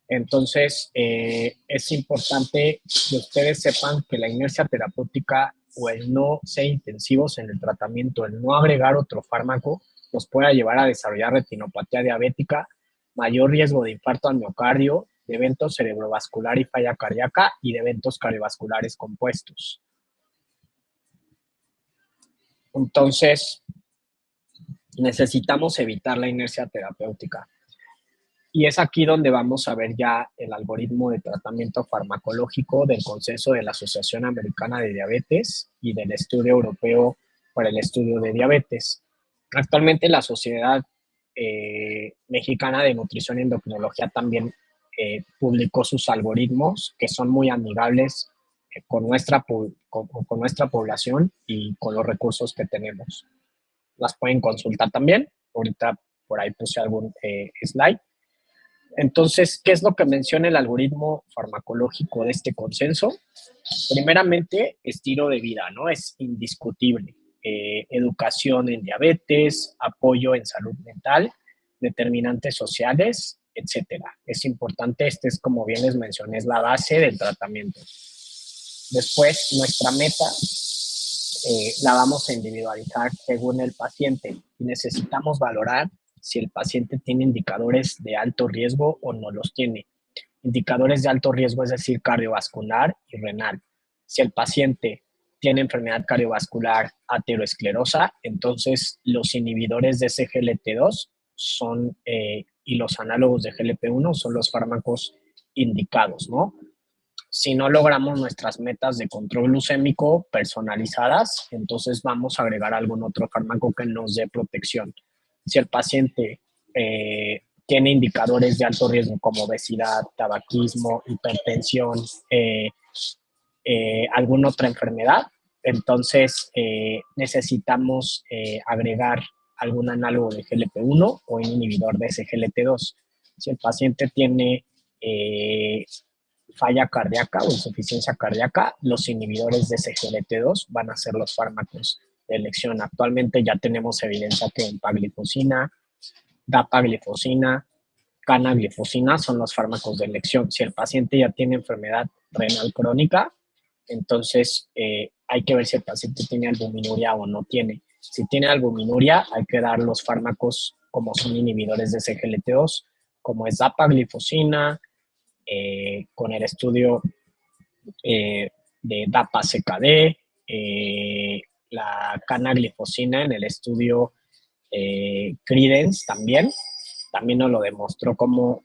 Entonces, es importante que ustedes sepan que la inercia terapéutica o el no ser intensivos en el tratamiento, el no agregar otro fármaco, nos pueda llevar a desarrollar retinopatía diabética, mayor riesgo de infarto al miocardio, de evento cerebrovascular y falla cardíaca y de eventos cardiovasculares compuestos. Entonces, necesitamos evitar la inercia terapéutica. Y es aquí donde vamos a ver ya el algoritmo de tratamiento farmacológico del consenso de la Asociación Americana de Diabetes y del Estudio Europeo para el Estudio de Diabetes. Actualmente la Sociedad Mexicana de Nutrición y Endocrinología también publicó sus algoritmos, que son muy amigables con nuestra población y con los recursos que tenemos. Las pueden consultar también. Ahorita por ahí puse algún slide. Entonces, ¿qué es lo que menciona el algoritmo farmacológico de este consenso? Primeramente, estilo de vida, ¿no? Es indiscutible. Educación en diabetes, apoyo en salud mental, determinantes sociales, etcétera. Es importante, es como bien les mencioné, es la base del tratamiento. Después, nuestra meta la vamos a individualizar según el paciente y necesitamos valorar si el paciente tiene indicadores de alto riesgo o no los tiene. Indicadores de alto riesgo, es decir, cardiovascular y renal. Si el paciente tiene enfermedad cardiovascular ateroesclerosa, entonces los inhibidores de SGLT2 son, y los análogos de GLP-1 son los fármacos indicados, ¿no? Si no logramos nuestras metas de control glucémico personalizadas, entonces vamos a agregar algún otro fármaco que nos dé protección. Si el paciente tiene indicadores de alto riesgo como obesidad, tabaquismo, hipertensión, alguna otra enfermedad, entonces necesitamos agregar algún análogo de GLP-1 o un inhibidor de SGLT2. Si el paciente tiene falla cardíaca o insuficiencia cardíaca, los inhibidores de SGLT2 van a ser los fármacos de elección. Actualmente ya tenemos evidencia que empaglifosina, dapaglifosina, canaglifosina son los fármacos de elección. Si el paciente ya tiene enfermedad renal crónica, entonces hay que ver si el paciente tiene albuminuria o no tiene. Si tiene albuminuria, hay que dar los fármacos como son inhibidores de SGLT2, como es dapaglifosina, con el estudio de DAPA-CKD, la canaglifosina en el estudio Credence también nos lo demostró cómo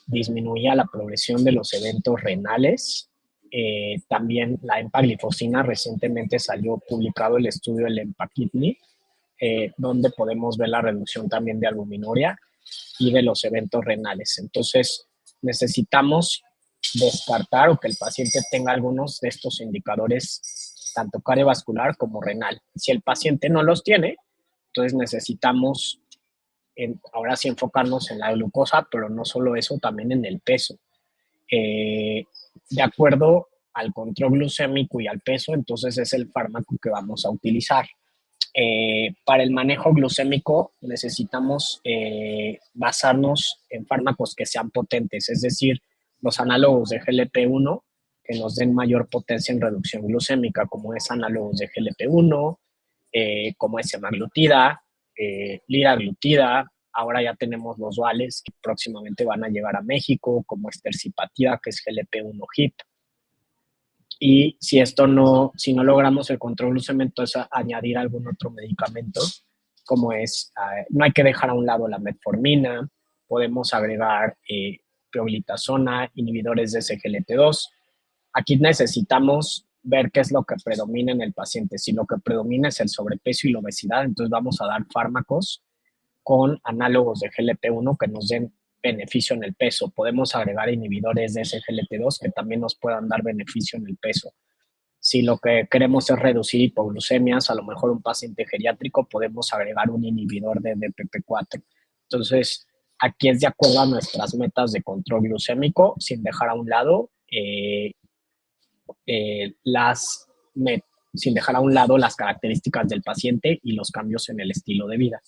disminuía la progresión de los eventos renales. También la empaglifosina, recientemente salió publicado el estudio del EMPA-KIDNEY, donde podemos ver la reducción también de albuminuria y de los eventos renales. Entonces, necesitamos descartar o que el paciente tenga algunos de estos indicadores, tanto cardiovascular como renal. Si el paciente no los tiene, entonces necesitamos ahora sí enfocarnos en la glucosa, pero no solo eso, también en el peso. De acuerdo al control glucémico y al peso, entonces es el fármaco que vamos a utilizar. Para el manejo glucémico necesitamos basarnos en fármacos que sean potentes, es decir, los análogos de GLP-1 que nos den mayor potencia en reducción glucémica, como es análogos de GLP-1, como es semaglutida, liraglutida. Ahora ya tenemos los duales que próximamente van a llegar a México, como es tercipatida, que es GLP-1 HIP. Y si no logramos el control glucémico, entonces añadir algún otro medicamento, como es, no hay que dejar a un lado la metformina, podemos agregar pioglitazona, inhibidores de SGLT2. Aquí necesitamos ver qué es lo que predomina en el paciente. Si lo que predomina es el sobrepeso y la obesidad, entonces vamos a dar fármacos con análogos de GLP-1 que nos den beneficio en el peso. Podemos agregar inhibidores de SGLT2 que también nos puedan dar beneficio en el peso. Si lo que queremos es reducir hipoglucemias, a lo mejor un paciente geriátrico, podemos agregar un inhibidor de DPP-4. Entonces, aquí es de acuerdo a nuestras metas de control glucémico, sin dejar a un lado las características del paciente y los cambios en el estilo de vida.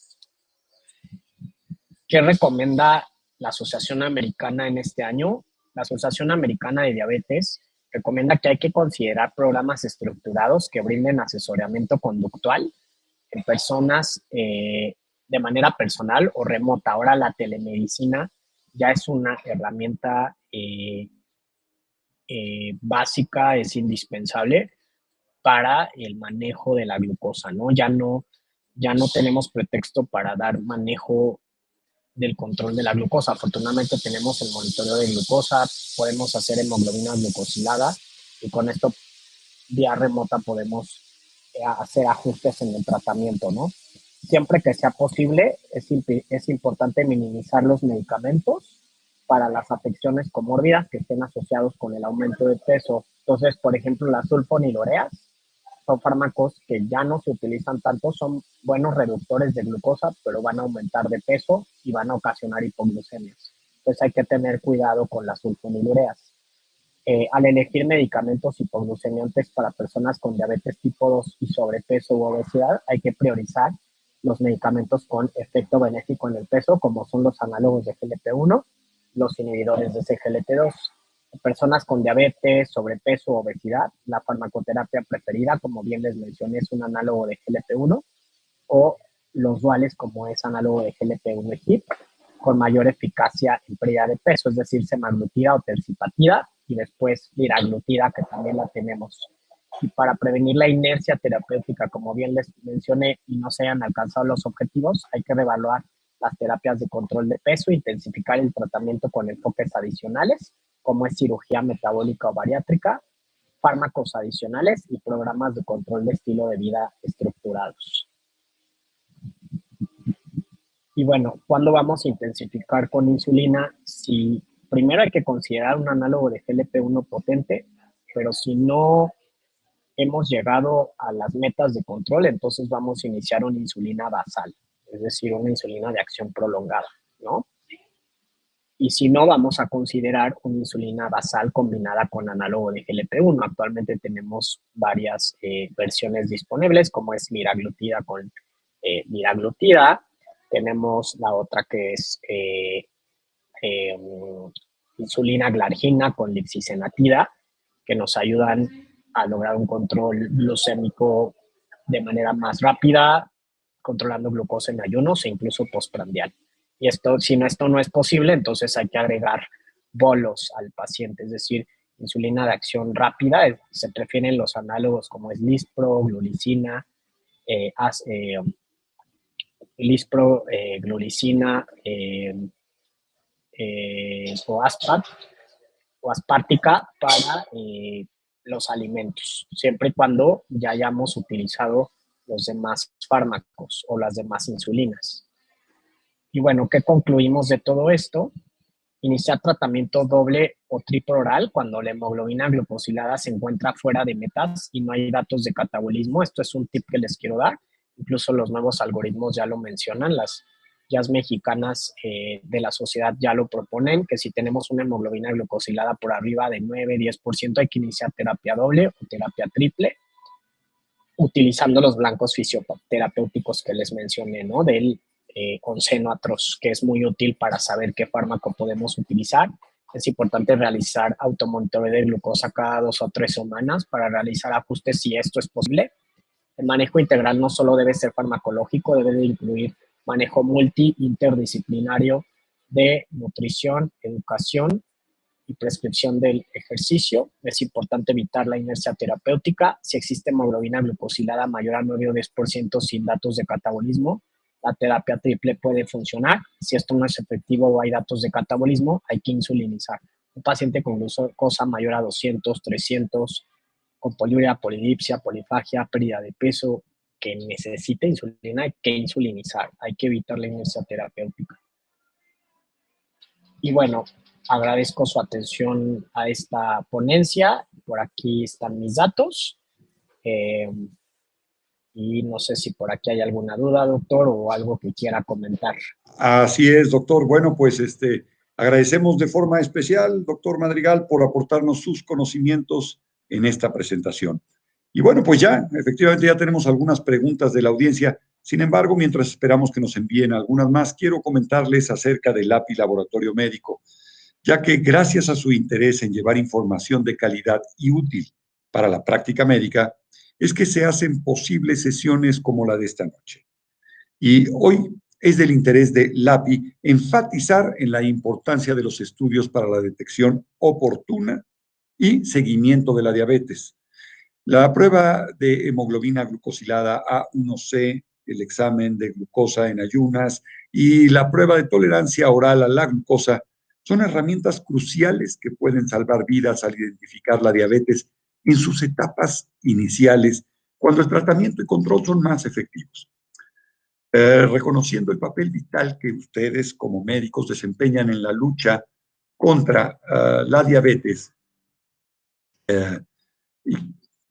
¿Qué recomienda la Asociación Americana en este año? La Asociación Americana de Diabetes recomienda que hay que considerar programas estructurados que brinden asesoramiento conductual en personas de manera personal o remota. Ahora la telemedicina ya es una herramienta básica, es indispensable para el manejo de la glucosa, ¿no? Ya no tenemos pretexto para dar manejo del control de la glucosa. Afortunadamente tenemos el monitoreo de glucosa, podemos hacer hemoglobina glucosilada y con esto vía remota podemos hacer ajustes en el tratamiento, ¿no? Siempre que sea posible, es importante minimizar los medicamentos para las afecciones comórbidas que estén asociados con el aumento de peso. Entonces, por ejemplo, las sulfonilureas son fármacos que ya no se utilizan tanto, son buenos reductores de glucosa, pero van a aumentar de peso y van a ocasionar hipoglucemias. Entonces hay que tener cuidado con las sulfonilureas. Al elegir medicamentos hipoglucemiantes para personas con diabetes tipo 2 y sobrepeso u obesidad, hay que priorizar los medicamentos con efecto benéfico en el peso, como son los análogos de GLP-1, los inhibidores de SGLT2. Personas con diabetes, sobrepeso o obesidad, la farmacoterapia preferida, como bien les mencioné, es un análogo de GLP-1 o los duales, como es análogo de GLP-1 HIP, con mayor eficacia en pérdida de peso, es decir, semaglutida o tercipatida, y después liraglutida, que también la tenemos. Y para prevenir la inercia terapéutica, como bien les mencioné, y no se hayan alcanzado los objetivos, hay que reevaluar las terapias de control de peso, intensificar el tratamiento con enfoques adicionales, como es cirugía metabólica o bariátrica, fármacos adicionales y programas de control de estilo de vida estructurados. Y bueno, ¿cuándo vamos a intensificar con insulina? Si primero hay que considerar un análogo de GLP-1 potente, pero si no hemos llegado a las metas de control, entonces vamos a iniciar una insulina basal, es decir, una insulina de acción prolongada, ¿no? Y si no, vamos a considerar una insulina basal combinada con análogo de GLP-1. Actualmente tenemos varias versiones disponibles, como es liraglutida con liraglutida. Tenemos la otra que es insulina glargina con lixisenatida, que nos ayudan a lograr un control glucémico de manera más rápida, controlando glucosa en ayunos e incluso postprandial. Y si esto no es posible, entonces hay que agregar bolos al paciente, es decir, insulina de acción rápida. Se prefieren los análogos como es Lispro, glulicina, Lispro, glulicina o aspártica para los alimentos, siempre y cuando ya hayamos utilizado los demás fármacos o las demás insulinas. Y bueno, ¿qué concluimos de todo esto? Iniciar tratamiento doble o triple oral cuando la hemoglobina glucosilada se encuentra fuera de metas y no hay datos de catabolismo. Esto es un tip que les quiero dar. Incluso los nuevos algoritmos ya lo mencionan, las guías mexicanas de la sociedad ya lo proponen, que si tenemos una hemoglobina glucosilada por arriba de 9-10%, hay que iniciar terapia doble o terapia triple, utilizando los blancos fisioterapéuticos que les mencioné, ¿no? Del conseno atroz, que es muy útil para saber qué fármaco podemos utilizar. Es importante realizar automonitoreo de glucosa cada 2 o 3 semanas para realizar ajustes si esto es posible. El manejo integral no solo debe ser farmacológico, debe de incluir manejo multi-interdisciplinario de nutrición, educación y prescripción del ejercicio. Es importante evitar la inercia terapéutica. Si existe hemoglobina glucosilada mayor a 9 o 10% sin datos de catabolismo, la terapia triple puede funcionar. Si esto no es efectivo o hay datos de catabolismo, hay que insulinizar. Un paciente con glucosa mayor a 200, 300, con poliuria, polidipsia, polifagia, pérdida de peso, que necesita insulina, hay que insulinizar, hay que evitar la inercia terapéutica. Y bueno, agradezco su atención a esta ponencia. Por aquí están mis datos. Y no sé si por aquí hay alguna duda, doctor, o algo que quiera comentar. Así es, doctor. Bueno, pues agradecemos de forma especial, doctor Madrigal, por aportarnos sus conocimientos en esta presentación. Y bueno, pues ya, efectivamente ya tenemos algunas preguntas de la audiencia. Sin embargo, mientras esperamos que nos envíen algunas más, quiero comentarles acerca del API Laboratorio Médico, ya que gracias a su interés en llevar información de calidad y útil para la práctica médica, es que se hacen posibles sesiones como la de esta noche. Y hoy es del interés de LAPI enfatizar en la importancia de los estudios para la detección oportuna y seguimiento de la diabetes. La prueba de hemoglobina glucosilada A1C, el examen de glucosa en ayunas y la prueba de tolerancia oral a la glucosa son herramientas cruciales que pueden salvar vidas al identificar la diabetes en sus etapas iniciales, cuando el tratamiento y control son más efectivos. Reconociendo el papel vital que ustedes como médicos desempeñan en la lucha contra la diabetes,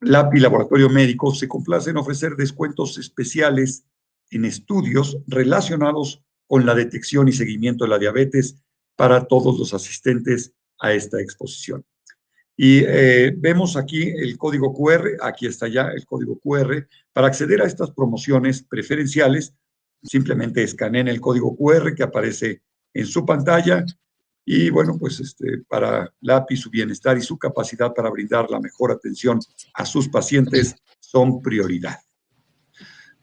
LAPI Laboratorio Médico se complace en ofrecer descuentos especiales en estudios relacionados con la detección y seguimiento de la diabetes para todos los asistentes a esta exposición. Y vemos aquí el código QR, aquí está ya el código QR. Para acceder a estas promociones preferenciales, simplemente escaneen el código QR que aparece en su pantalla y bueno, pues para LAPI, su bienestar y su capacidad para brindar la mejor atención a sus pacientes son prioridad.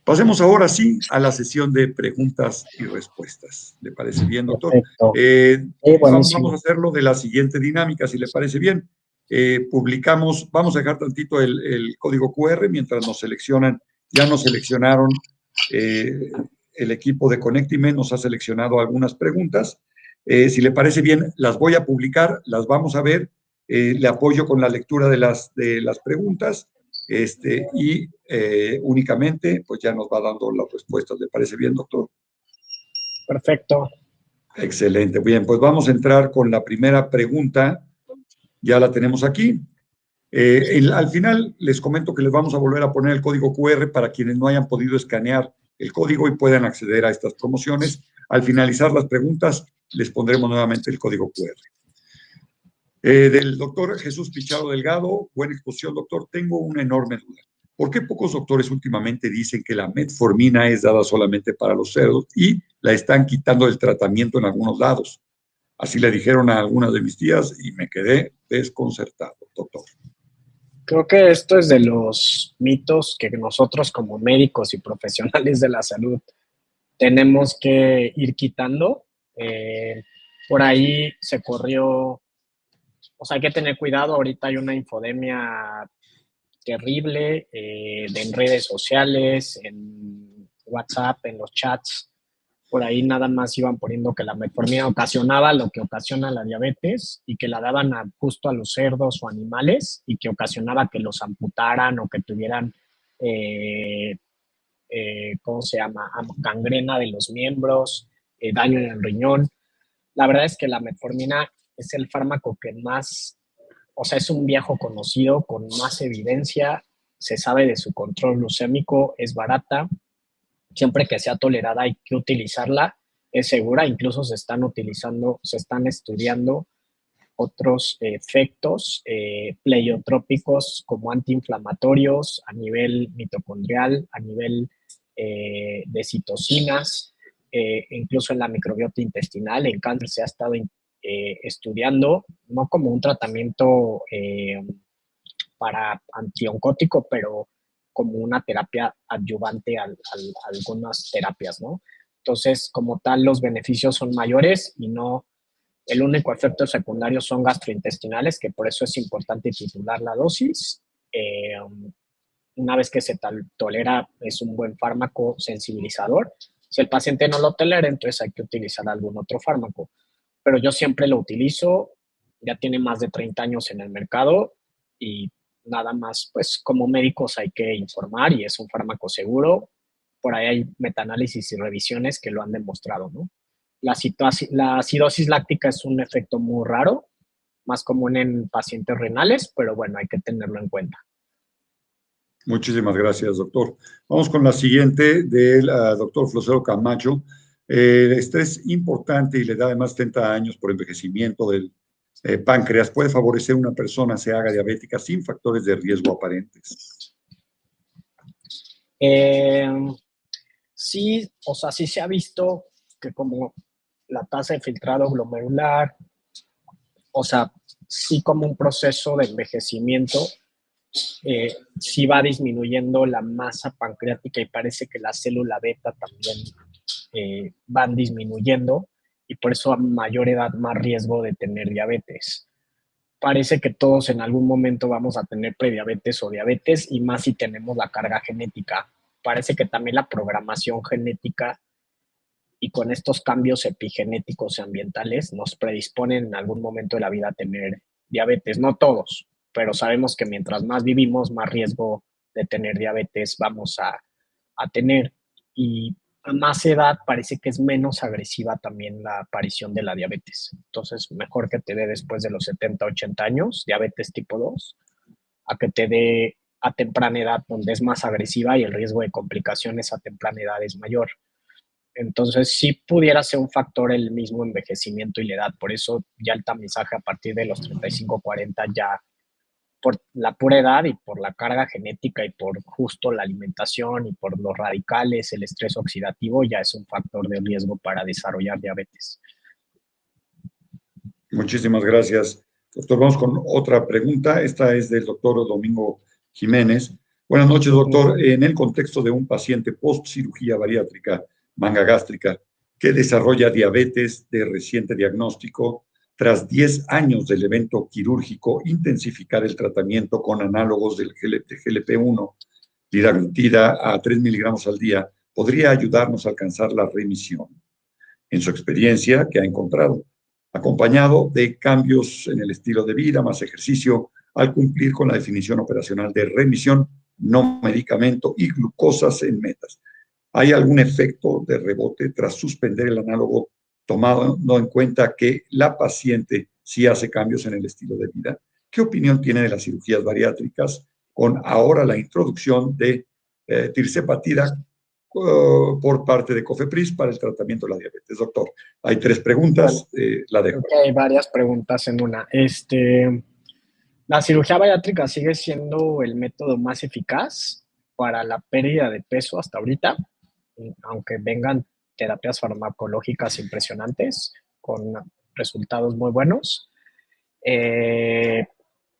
Pasemos ahora sí a la sesión de preguntas y respuestas. ¿Le parece bien, doctor? Vamos a hacerlo de la siguiente dinámica, si le parece bien. Publicamos, vamos a dejar tantito el código QR mientras nos seleccionan. Ya nos seleccionaron, el equipo de Connectimed nos ha seleccionado algunas preguntas. Si le parece bien, las voy a publicar, las vamos a ver. Le apoyo con la lectura de las preguntas. Y únicamente, pues ya nos va dando las respuestas. ¿Le parece bien, doctor? Perfecto. Excelente. Bien, pues vamos a entrar con la primera pregunta. Ya la tenemos aquí. Al final les comento que les vamos a volver a poner el código QR para quienes no hayan podido escanear el código y puedan acceder a estas promociones. Al finalizar las preguntas, les pondremos nuevamente el código QR. Del doctor Jesús Picharo Delgado, buena exposición, doctor. Tengo una enorme duda. ¿Por qué pocos doctores últimamente dicen que la metformina es dada solamente para los cerdos y la están quitando del tratamiento en algunos lados? Así le dijeron a algunas de mis tías y me quedé desconcertado, doctor. Creo que esto es de los mitos que nosotros como médicos y profesionales de la salud tenemos que ir quitando. Por ahí se corrió, o sea, hay que tener cuidado. Ahorita hay una infodemia terrible en redes sociales, en WhatsApp, en los chats. Por ahí nada más iban poniendo que la metformina ocasionaba lo que ocasiona la diabetes y que la daban justo a los cerdos o animales y que ocasionaba que los amputaran o que tuvieran, ¿cómo se llama? Gangrena de los miembros, daño en el riñón. La verdad es que la metformina es el fármaco que más, o sea, es un viejo conocido con más evidencia, se sabe de su control glucémico, es barata, siempre que sea tolerada hay que utilizarla, es segura, incluso se están estudiando otros efectos pleiotrópicos como antiinflamatorios a nivel mitocondrial, a nivel de citocinas, incluso en la microbiota intestinal. En cáncer se ha estado estudiando, no como un tratamiento para antioncótico, pero como una terapia adyuvante a algunas terapias, ¿no? Entonces, como tal, los beneficios son mayores y no el único efecto secundario son gastrointestinales, que por eso es importante titular la dosis. Una vez que se tolera, es un buen fármaco sensibilizador. Si el paciente no lo tolera, entonces hay que utilizar algún otro fármaco. Pero yo siempre lo utilizo, ya tiene más de 30 años en el mercado y nada más, pues como médicos hay que informar y es un fármaco seguro. Por ahí hay metaanálisis y revisiones que lo han demostrado, ¿no? La acidosis láctica es un efecto muy raro, más común en pacientes renales, pero bueno, hay que tenerlo en cuenta. Muchísimas gracias, doctor. Vamos con la siguiente del doctor Flosero Camacho. El estrés importante y la edad de más de 30 años por envejecimiento del páncreas puede favorecer a una persona se haga diabética sin factores de riesgo aparentes. Sí, o sea, sí se ha visto que como la tasa de filtrado glomerular, o sea, sí como un proceso de envejecimiento, sí va disminuyendo la masa pancreática y parece que la célula beta también van disminuyendo y por eso a mayor edad más riesgo de tener diabetes. Parece que todos en algún momento vamos a tener prediabetes o diabetes y más si tenemos la carga genética. Parece que también la programación genética y con estos cambios epigenéticos y ambientales nos predisponen en algún momento de la vida a tener diabetes. No todos, pero sabemos que mientras más vivimos, más riesgo de tener diabetes vamos a tener. Y a más edad parece que es menos agresiva también la aparición de la diabetes. Entonces, mejor que te dé después de los 70, 80 años, diabetes tipo 2, a que te dé a temprana edad, donde es más agresiva y el riesgo de complicaciones a temprana edad es mayor. Entonces, sí pudiera ser un factor el mismo envejecimiento y la edad. Por eso ya el tamizaje a partir de los 35, 40 ya por la pura edad y por la carga genética y por justo la alimentación y por los radicales, el estrés oxidativo, ya es un factor de riesgo para desarrollar diabetes. Muchísimas gracias, doctor. Vamos con otra pregunta. Esta es del doctor Domingo Jiménez. Buenas noches, doctor. En el contexto de un paciente post cirugía bariátrica manga gástrica que desarrolla diabetes de reciente diagnóstico, tras 10 años del evento quirúrgico, intensificar el tratamiento con análogos del GLP-1, liraglutida a 3 miligramos al día, podría ayudarnos a alcanzar la remisión. En su experiencia, ¿qué ha encontrado? Acompañado de cambios en el estilo de vida, más ejercicio, al cumplir con la definición operacional de remisión, no medicamento y glucosas en metas. ¿Hay algún efecto de rebote tras suspender el análogo, tomando en cuenta que la paciente sí hace cambios en el estilo de vida? ¿Qué opinión tiene de las cirugías bariátricas con ahora la introducción de tirzepatida por parte de COFEPRIS para el tratamiento de la diabetes? Doctor, hay 3 preguntas, la dejo. Hay varias preguntas en una. La cirugía bariátrica sigue siendo el método más eficaz para la pérdida de peso hasta ahorita, aunque vengan terapias farmacológicas impresionantes con resultados muy buenos.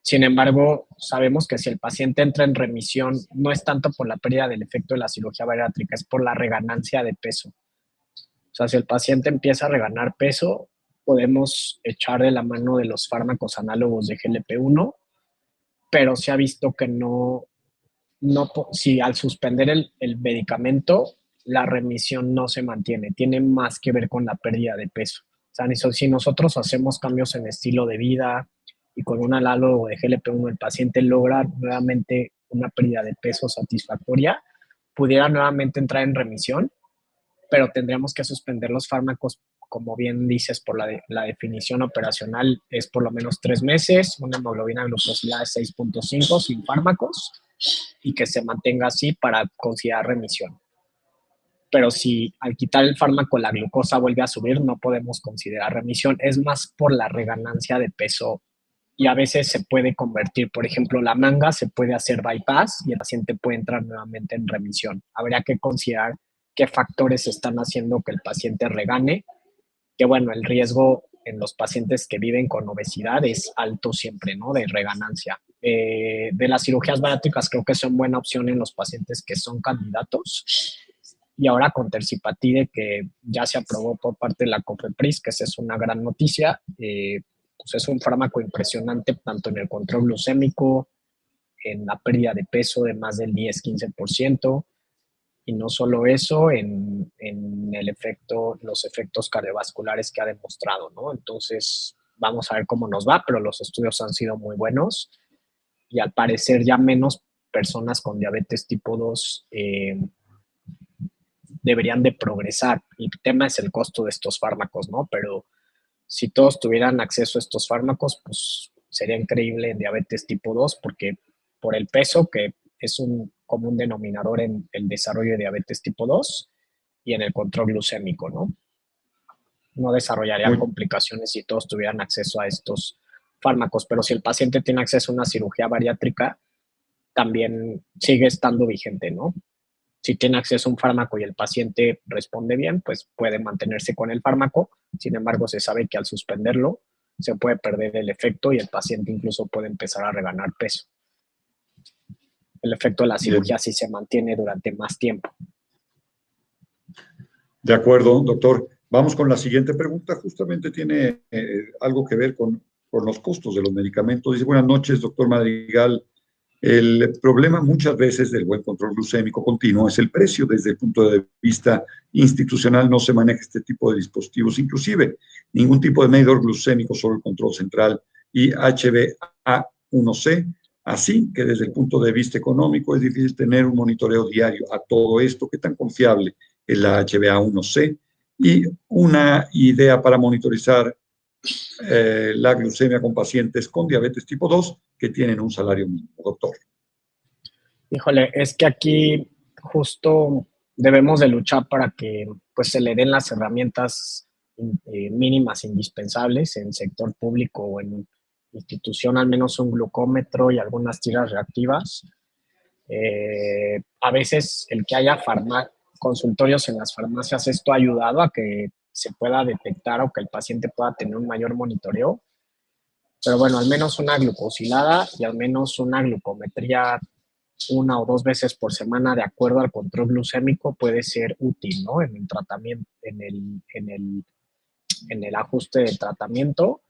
Sin embargo, sabemos que si el paciente entra en remisión, no es tanto por la pérdida del efecto de la cirugía bariátrica, es por la reganancia de peso. O sea, si el paciente empieza a reganar peso, podemos echar de la mano de los fármacos análogos de GLP-1, pero se ha visto que si al suspender el medicamento, la remisión no se mantiene. Tiene más que ver con la pérdida de peso. O sea, si nosotros hacemos cambios en estilo de vida y con un análogo de GLP-1 el paciente logra nuevamente una pérdida de peso satisfactoria, pudiera nuevamente entrar en remisión, pero tendríamos que suspender los fármacos como bien dices, por la definición operacional, es por lo menos 3 meses, una hemoglobina glucosilada de 6.5 sin fármacos y que se mantenga así para considerar remisión. Pero si al quitar el fármaco la glucosa vuelve a subir, no podemos considerar remisión. Es más por la reganancia de peso y a veces se puede convertir, por ejemplo, la manga se puede hacer bypass y el paciente puede entrar nuevamente en remisión. Habría que considerar qué factores están haciendo que el paciente regane, que bueno, el riesgo en los pacientes que viven con obesidad es alto siempre, ¿no? De reganancia. De las cirugías bariátricas creo que son buena opción en los pacientes que son candidatos. Y ahora con Tercipatide, que ya se aprobó por parte de la COFEPRIS, que esa es una gran noticia, pues es un fármaco impresionante tanto en el control glucémico, en la pérdida de peso de más del 10-15%, y no solo eso, en los efectos cardiovasculares que ha demostrado, ¿no? Entonces, vamos a ver cómo nos va, pero los estudios han sido muy buenos y al parecer ya menos personas con diabetes tipo 2 deberían de progresar. Y el tema es el costo de estos fármacos, ¿no? Pero si todos tuvieran acceso a estos fármacos, pues sería increíble en diabetes tipo 2 porque por el peso, que es un común denominador en el desarrollo de diabetes tipo 2 y en el control glucémico, ¿no? No desarrollarían complicaciones si todos tuvieran acceso a estos fármacos, pero si el paciente tiene acceso a una cirugía bariátrica, también sigue estando vigente, ¿no? Si tiene acceso a un fármaco y el paciente responde bien, pues puede mantenerse con el fármaco. Sin embargo, se sabe que al suspenderlo se puede perder el efecto y el paciente incluso puede empezar a reganar peso. El efecto de la cirugía sí se mantiene durante más tiempo. De acuerdo, doctor. Vamos con la siguiente pregunta. Justamente tiene algo que ver con los costos de los medicamentos. Dice, buenas noches, doctor Madrigal. El problema muchas veces del buen control glucémico continuo es el precio. Desde el punto de vista institucional no se maneja este tipo de dispositivos, inclusive ningún tipo de medidor glucémico, solo el control central y HbA1c. Así que desde el punto de vista económico es difícil tener un monitoreo diario a todo esto. ¿Qué tan confiable es la HbA1c? Y una idea para monitorizar la glucemia con pacientes con diabetes tipo 2 que tienen un salario mínimo, doctor. Híjole, es que aquí justo debemos de luchar para que pues se le den las herramientas mínimas indispensables en sector público o en institución, al menos un glucómetro y algunas tiras reactivas. A veces el que haya consultorios en las farmacias, esto ha ayudado a que se pueda detectar o que el paciente pueda tener un mayor monitoreo. Pero bueno, al menos una glucosilada y al menos una glucometría 1 o 2 veces por semana de acuerdo al control glucémico puede ser útil, ¿no? En el tratamiento, en el ajuste del tratamiento.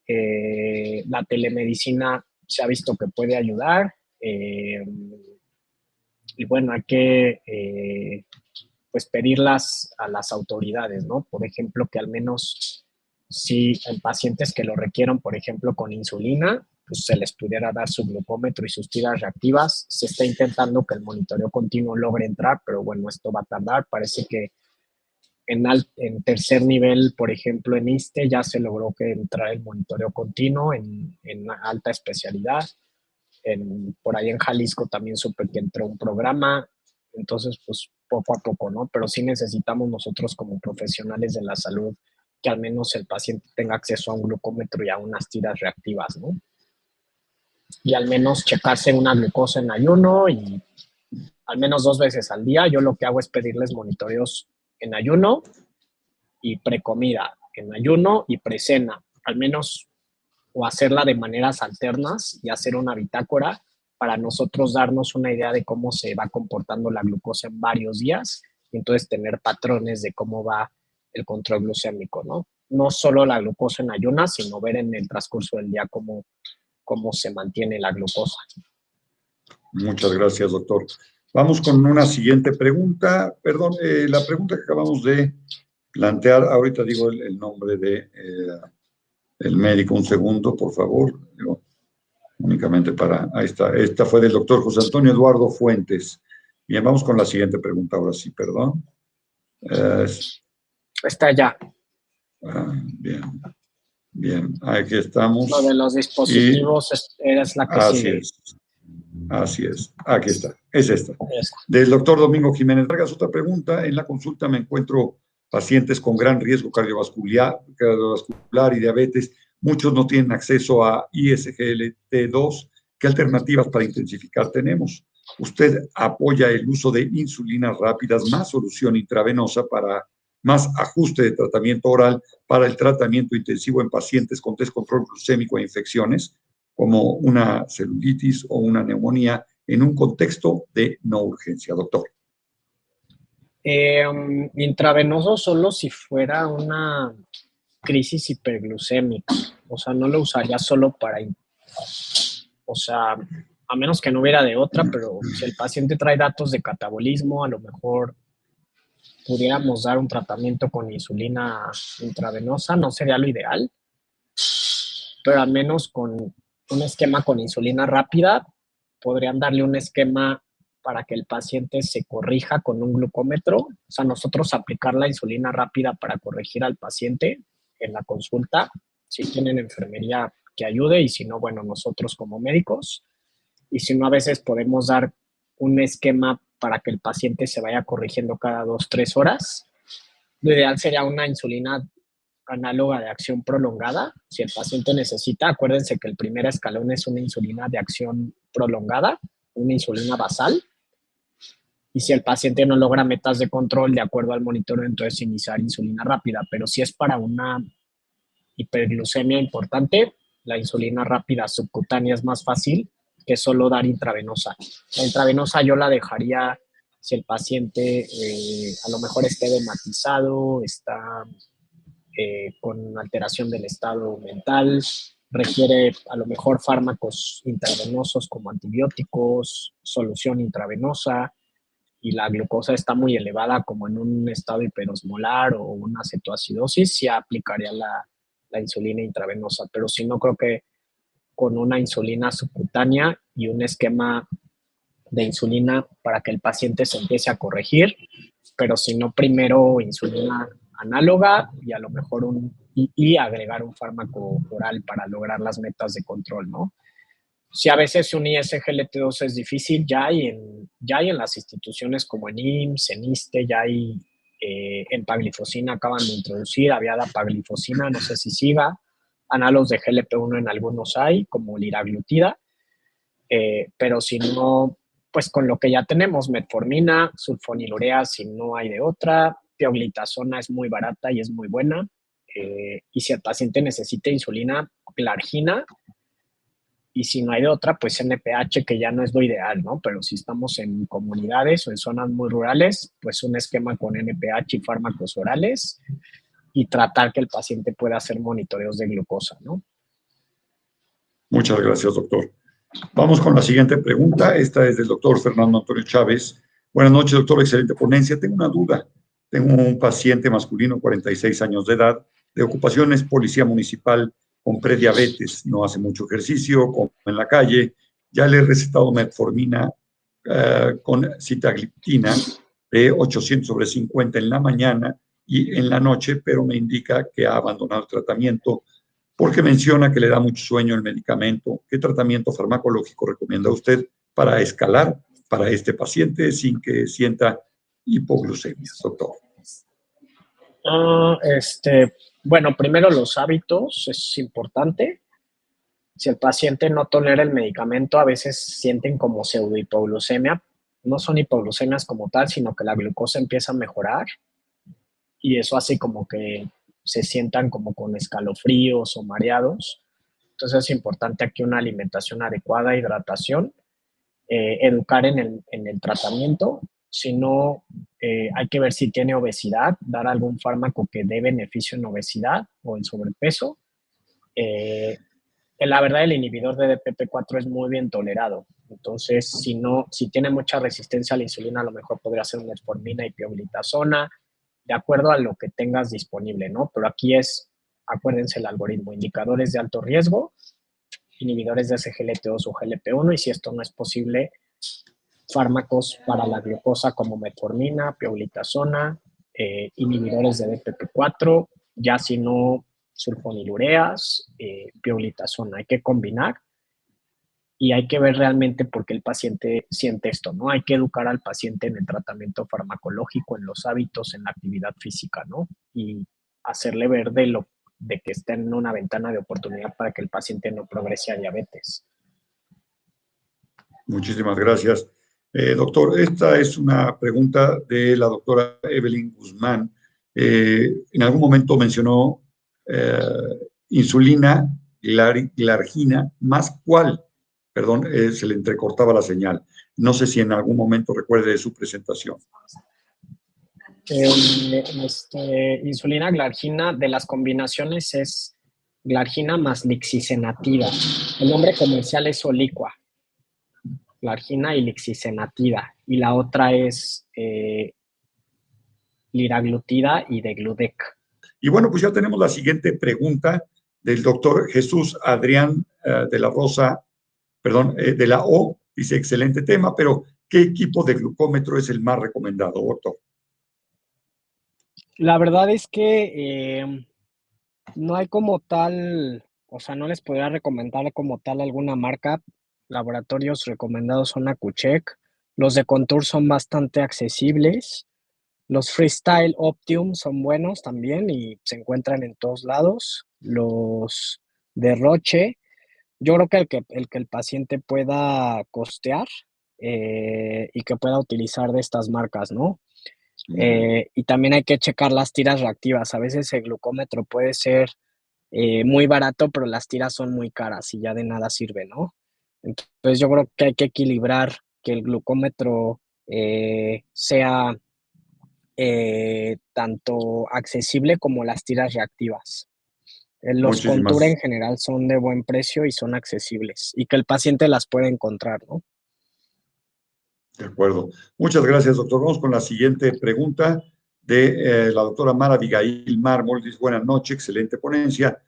La telemedicina se ha visto que puede ayudar. Y bueno, hay que pues pedirlas a las autoridades, ¿no? Por ejemplo, que al menos si en pacientes que lo requieran, por ejemplo, con insulina, pues se les pudiera dar su glucómetro y sus tiras reactivas. Se está intentando que el monitoreo continuo logre entrar, pero bueno, esto va a tardar. Parece que en tercer nivel, por ejemplo, en ISSSTE ya se logró que entrara el monitoreo continuo en alta especialidad. Por ahí en Jalisco también supe que entró un programa. Entonces, pues poco a poco, ¿no? Pero sí necesitamos nosotros como profesionales de la salud que al menos el paciente tenga acceso a un glucómetro y a unas tiras reactivas, ¿no? Y al menos checarse una glucosa en ayuno y al menos 2 veces al día. Yo lo que hago es pedirles monitoreos en ayuno y precomida, en ayuno y precena, al menos, o hacerla de maneras alternas y hacer una bitácora para nosotros darnos una idea de cómo se va comportando la glucosa en varios días y entonces tener patrones de cómo va el control glucémico, ¿no? No solo la glucosa en ayunas, sino ver en el transcurso del día cómo se mantiene la glucosa. Muchas gracias, doctor. Vamos con una siguiente pregunta. Perdón, la pregunta que acabamos de plantear, ahorita digo el nombre de el médico, un segundo, por favor. Únicamente para, ahí está. Esta fue del doctor José Antonio Eduardo Fuentes. Bien, vamos con la siguiente pregunta, ahora sí, perdón. Está ya. Bien, bien, aquí estamos. Lo de los dispositivos es la que Así sigue. Así es, aquí está, es esta. Esa. Del doctor Domingo Jiménez Vargas, otra pregunta. En la consulta me encuentro pacientes con gran riesgo cardiovascular y diabetes. Muchos no tienen acceso a ISGLT2. ¿Qué alternativas para intensificar tenemos? ¿Usted apoya el uso de insulinas rápidas más solución intravenosa para más ajuste de tratamiento oral para el tratamiento intensivo en pacientes con descontrol glucémico e infecciones, como una celulitis o una neumonía, en un contexto de no urgencia, doctor? Intravenoso solo si fuera una crisis hiperglucémica. O sea, no lo usaría solo para, o sea, a menos que no hubiera de otra, pero si el paciente trae datos de catabolismo, a lo mejor pudiéramos dar un tratamiento con insulina intravenosa, no sería lo ideal, pero al menos con un esquema con insulina rápida, podrían darle un esquema para que el paciente se corrija con un glucómetro. O sea, nosotros aplicar la insulina rápida para corregir al paciente en la consulta, si tienen enfermería que ayude, y si no, bueno, nosotros como médicos. Y si no, a veces podemos dar un esquema para que el paciente se vaya corrigiendo cada 2, 3 horas. Lo ideal sería una insulina análoga de acción prolongada. Si el paciente necesita, acuérdense que el primer escalón es una insulina de acción prolongada, una insulina basal. Y si el paciente no logra metas de control de acuerdo al monitoreo, entonces iniciar insulina rápida. Pero si es para una hiperglucemia importante, la insulina rápida subcutánea es más fácil que solo dar intravenosa. La intravenosa yo la dejaría si el paciente a lo mejor esté dematizado, está con alteración del estado mental, requiere a lo mejor fármacos intravenosos como antibióticos, solución intravenosa, y la glucosa está muy elevada como en un estado hiperosmolar o una cetoacidosis, sí aplicaría la insulina intravenosa, pero si no, creo que con una insulina subcutánea y un esquema de insulina para que el paciente se empiece a corregir, pero si no, primero insulina análoga y a lo mejor y agregar un fármaco oral para lograr las metas de control, ¿no? Si a veces un ISGLT2 es difícil, ya hay en las instituciones como en IMSS, en ISSSTE, ya hay empaglifosina, acaban de introducir, había dapaglifosina, no sé si siga, análogos de GLP-1 en algunos hay, como liraglutida, pero si no, pues con lo que ya tenemos, metformina, sulfonilurea, si no hay de otra, pioglitazona es muy barata y es muy buena, y si el paciente necesita insulina, glargina, y si no hay de otra, pues NPH, que ya no es lo ideal, ¿no? Pero si estamos en comunidades o en zonas muy rurales, pues un esquema con NPH y fármacos orales y tratar que el paciente pueda hacer monitoreos de glucosa, ¿no? Muchas gracias, doctor. Vamos con la siguiente pregunta. Esta es del doctor Fernando Antonio Chávez. Buenas noches, doctor. Excelente ponencia. Tengo una duda. Tengo un paciente masculino, 46 años de edad, de ocupación es policía municipal, con prediabetes. No hace mucho ejercicio, come en la calle. Ya le he recetado metformina con sitagliptina de 800/50 en la mañana y en la noche, pero me indica que ha abandonado el tratamiento porque menciona que le da mucho sueño el medicamento. ¿Qué tratamiento farmacológico recomienda usted para escalar para este paciente sin que sienta hipoglucemia, doctor? Bueno, primero los hábitos es importante. Si el paciente no tolera el medicamento, a veces sienten como pseudohipoglucemia. No son hipoglucemias como tal, sino que la glucosa empieza a mejorar y eso hace como que se sientan como con escalofríos o mareados. Entonces es importante aquí una alimentación adecuada, hidratación, educar en el tratamiento. Si no, hay que ver si tiene obesidad, dar algún fármaco que dé beneficio en obesidad o en sobrepeso. La verdad, el inhibidor de DPP4 es muy bien tolerado. Entonces, si tiene mucha resistencia a la insulina, a lo mejor podría ser metformina y pioglitazona, de acuerdo a lo que tengas disponible, ¿no? Pero aquí acuérdense el algoritmo, indicadores de alto riesgo, inhibidores de SGLT2 o GLP-1, y si esto no es posible, fármacos para la glucosa como metformina, pioglitazona, inhibidores de DPP4 Ya si no, sulfonilureas, pioglitazona, hay que combinar y hay que ver realmente por qué el paciente siente esto, ¿no? Hay que educar al paciente en el tratamiento farmacológico, en los hábitos, en la actividad física, ¿no? Y hacerle ver de que está en una ventana de oportunidad para que el paciente no progrese a diabetes. Muchísimas gracias. Doctor, esta es una pregunta de la doctora Evelyn Guzmán. En algún momento mencionó insulina, glargina, más cuál. Perdón, se le entrecortaba la señal. No sé si en algún momento recuerde de su presentación. Insulina, glargina, de las combinaciones es glargina más lixisenatida. El nombre comercial es Olicua. Glargina y lixisenatida. Y la otra es liraglutida y degludec. Y bueno, pues ya tenemos la siguiente pregunta del doctor Jesús Adrián de la Rosa, perdón, de la O. Dice, excelente tema, pero ¿qué equipo de glucómetro es el más recomendado, doctor? La verdad es que no hay como tal, o sea, no les podría recomendar como tal alguna marca. Laboratorios recomendados son Accu-Chek. Los de Contour son bastante accesibles. Los Freestyle Optium son buenos también y se encuentran en todos lados. Los de Roche, yo creo que el paciente pueda costear y que pueda utilizar de estas marcas, ¿no? Y también hay que checar las tiras reactivas. A veces el glucómetro puede ser muy barato, pero las tiras son muy caras y ya de nada sirve, ¿no? Entonces yo creo que hay que equilibrar que el glucómetro sea tanto accesible como las tiras reactivas. Los Contour en Muchísimas, general son de buen precio y son accesibles y que el paciente las puede encontrar, ¿no? de acuerdo. Muchas gracias, doctor. Vamos con la siguiente pregunta de la doctora Mara Abigail Mármol. Dice, buenas noches, excelente ponencia.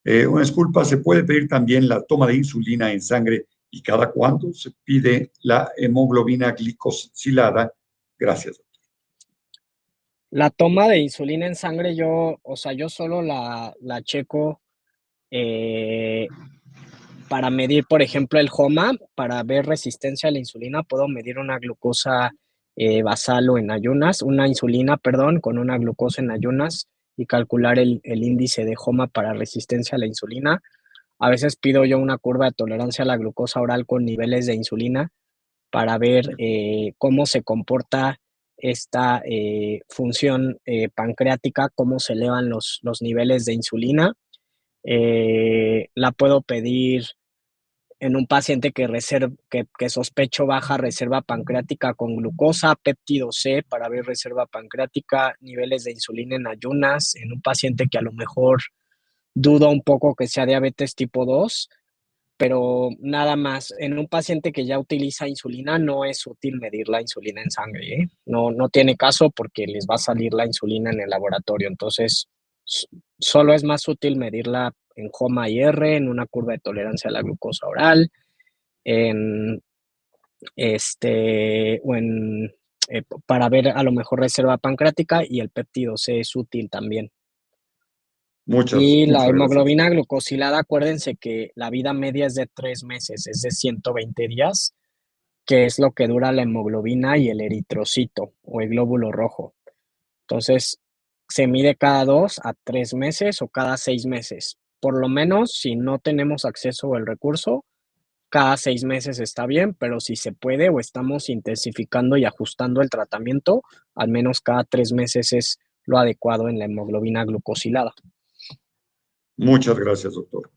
Una disculpa, ¿se puede pedir también la toma de insulina en sangre y cada cuánto se pide la hemoglobina glicosilada? Gracias. La toma de insulina en sangre, yo solo la checo para medir, por ejemplo, el HOMA, para ver resistencia a la insulina, puedo medir una glucosa basal o en ayunas, una insulina, perdón, con una glucosa en ayunas y calcular el índice de HOMA para resistencia a la insulina. A veces pido yo una curva de tolerancia a la glucosa oral con niveles de insulina para ver cómo se comporta esta función pancreática, cómo se elevan los niveles de insulina. La puedo pedir en un paciente que sospecho baja reserva pancreática con glucosa, péptido C para ver reserva pancreática, niveles de insulina en ayunas, en un paciente que a lo mejor dudo un poco que sea diabetes tipo 2, pero nada más. En un paciente que ya utiliza insulina no es útil medir la insulina en sangre, ¿eh? No tiene caso porque les va a salir la insulina en el laboratorio. Entonces, solo es más útil medirla en HOMA-IR, en una curva de tolerancia a la glucosa oral, en para ver a lo mejor reserva pancreática, y el péptido C es útil también. Muchas, Y la muchas gracias. hemoglobina glucosilada, acuérdense que la vida media es de 3 meses, es de 120 días, que es lo que dura la hemoglobina y el eritrocito o el glóbulo rojo. Entonces, se mide cada 2 a 3 meses o cada 6 meses. Por lo menos, si no tenemos acceso o el recurso, cada 6 meses está bien, pero si se puede o estamos intensificando y ajustando el tratamiento, al menos cada 3 meses es lo adecuado en la hemoglobina glucosilada. Muchas gracias, doctor.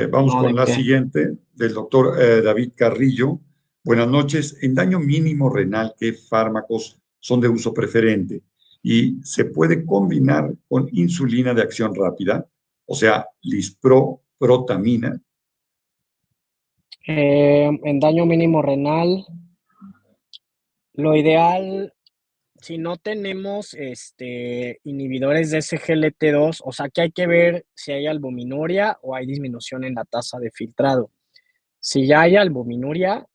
Vamos No, con ¿de la qué? siguiente, del doctor David Carrillo. Buenas noches. En daño mínimo renal, ¿qué fármacos son de uso preferente? ¿Y se puede combinar con insulina de acción rápida? O sea, lisproprotamina. En daño mínimo renal, lo ideal, si no tenemos inhibidores de SGLT2, o sea que hay que ver si hay albuminuria o hay disminución en la tasa de filtrado. Si ya hay albuminuria,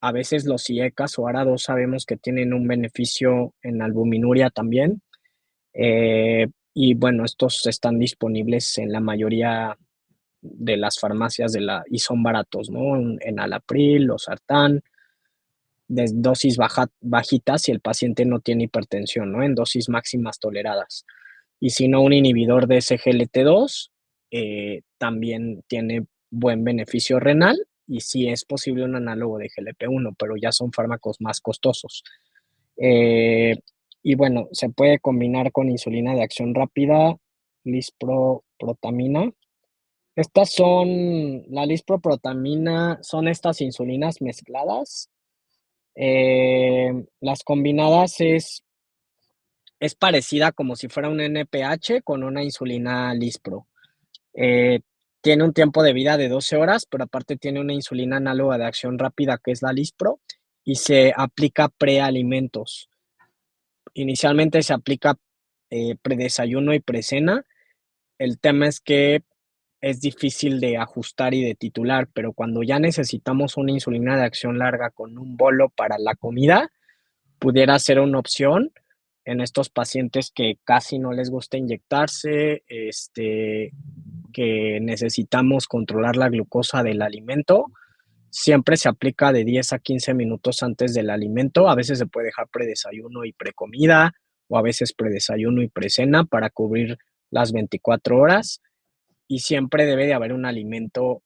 a veces los IECAS o ARA2 sabemos que tienen un beneficio en albuminuria también. Y bueno, estos están disponibles en la mayoría de las farmacias y son baratos, ¿no? En Alapril, Losartán, de dosis bajitas si el paciente no tiene hipertensión, ¿no? En dosis máximas toleradas. Y si no, un inhibidor de SGLT2 también tiene buen beneficio renal y si es posible un análogo de GLP-1, pero ya son fármacos más costosos. Eh, y bueno, se puede combinar con insulina de acción rápida, lisproprotamina. La lisproprotamina son estas insulinas mezcladas. Las combinadas es parecida como si fuera un NPH con una insulina lispro. Eh, Tiene un tiempo de vida de 12 horas, pero aparte tiene una insulina análoga de acción rápida que es la lispro y se aplica prealimentos. Inicialmente se aplica predesayuno y precena. El tema es que es difícil de ajustar y de titular, pero cuando ya necesitamos una insulina de acción larga con un bolo para la comida, pudiera ser una opción en estos pacientes que casi no les gusta inyectarse, que necesitamos controlar la glucosa del alimento. Siempre se aplica de 10 a 15 minutos antes del alimento. A veces se puede dejar predesayuno y precomida, o a veces predesayuno y precena para cubrir las 24 horas. Y siempre debe de haber un alimento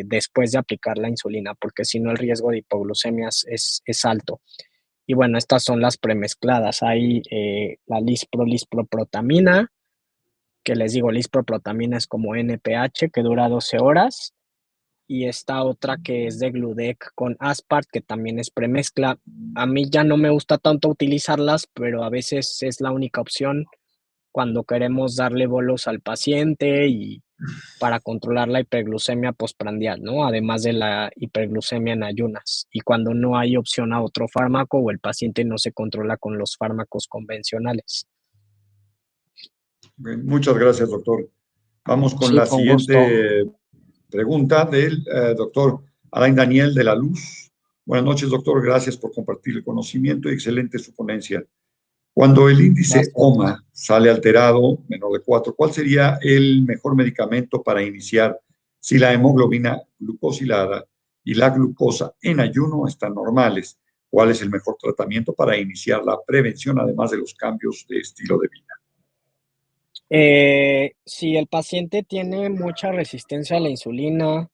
después de aplicar la insulina, porque si no el riesgo de hipoglucemia es alto. Y bueno, estas son las premezcladas. Hay la lisproprotamina, que les digo, lisproprotamina es como NPH, que dura 12 horas. Y esta otra que es de Gludec con Aspart, que también es premezcla. A mí ya no me gusta tanto utilizarlas, pero a veces es la única opción cuando queremos darle bolos al paciente y para controlar la hiperglucemia postprandial, ¿no? Además de la hiperglucemia en ayunas. Y cuando no hay opción a otro fármaco o el paciente no se controla con los fármacos convencionales. Bien, muchas gracias, doctor. Vamos con Sí, la con gusto. siguiente pregunta del doctor Alain Daniel de la Luz. Buenas noches, doctor. Gracias por compartir el conocimiento y excelente su ponencia. Cuando el índice Gracias. OMA sale alterado, menor de 4, ¿cuál sería el mejor medicamento para iniciar si la hemoglobina glucosilada y la glucosa en ayuno están normales? ¿Cuál es el mejor tratamiento para iniciar la prevención, además de los cambios de estilo de vida? Si el paciente tiene mucha resistencia a la insulina,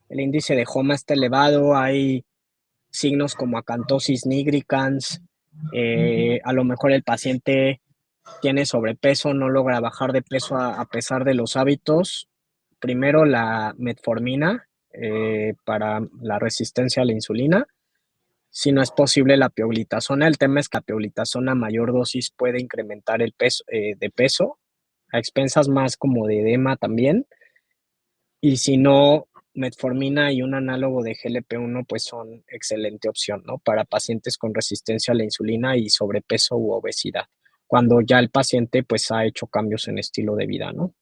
el índice de HOMA está elevado, hay signos como acantosis nigricans, a lo mejor el paciente tiene sobrepeso, no logra bajar de peso a pesar de los hábitos. Primero la metformina para la resistencia a la insulina. Si no es posible la pioglitazona, el tema es que la pioglitazona a mayor dosis puede incrementar el peso de peso, a expensas más como de edema también. Y si no, metformina y un análogo de GLP-1 pues son excelente opción, ¿no? Para pacientes con resistencia a la insulina y sobrepeso u obesidad, cuando ya el paciente pues ha hecho cambios en estilo de vida, ¿no?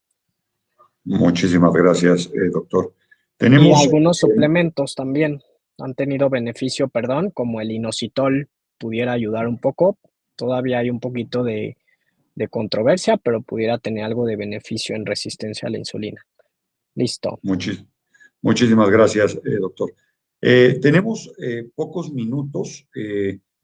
Muchísimas gracias, doctor. Y Tenemos, algunos suplementos también han tenido beneficio, perdón, como el inositol pudiera ayudar un poco. Todavía hay un poquito de controversia, pero pudiera tener algo de beneficio en resistencia a la insulina. Listo. muchísimas gracias, doctor. Tenemos pocos minutos.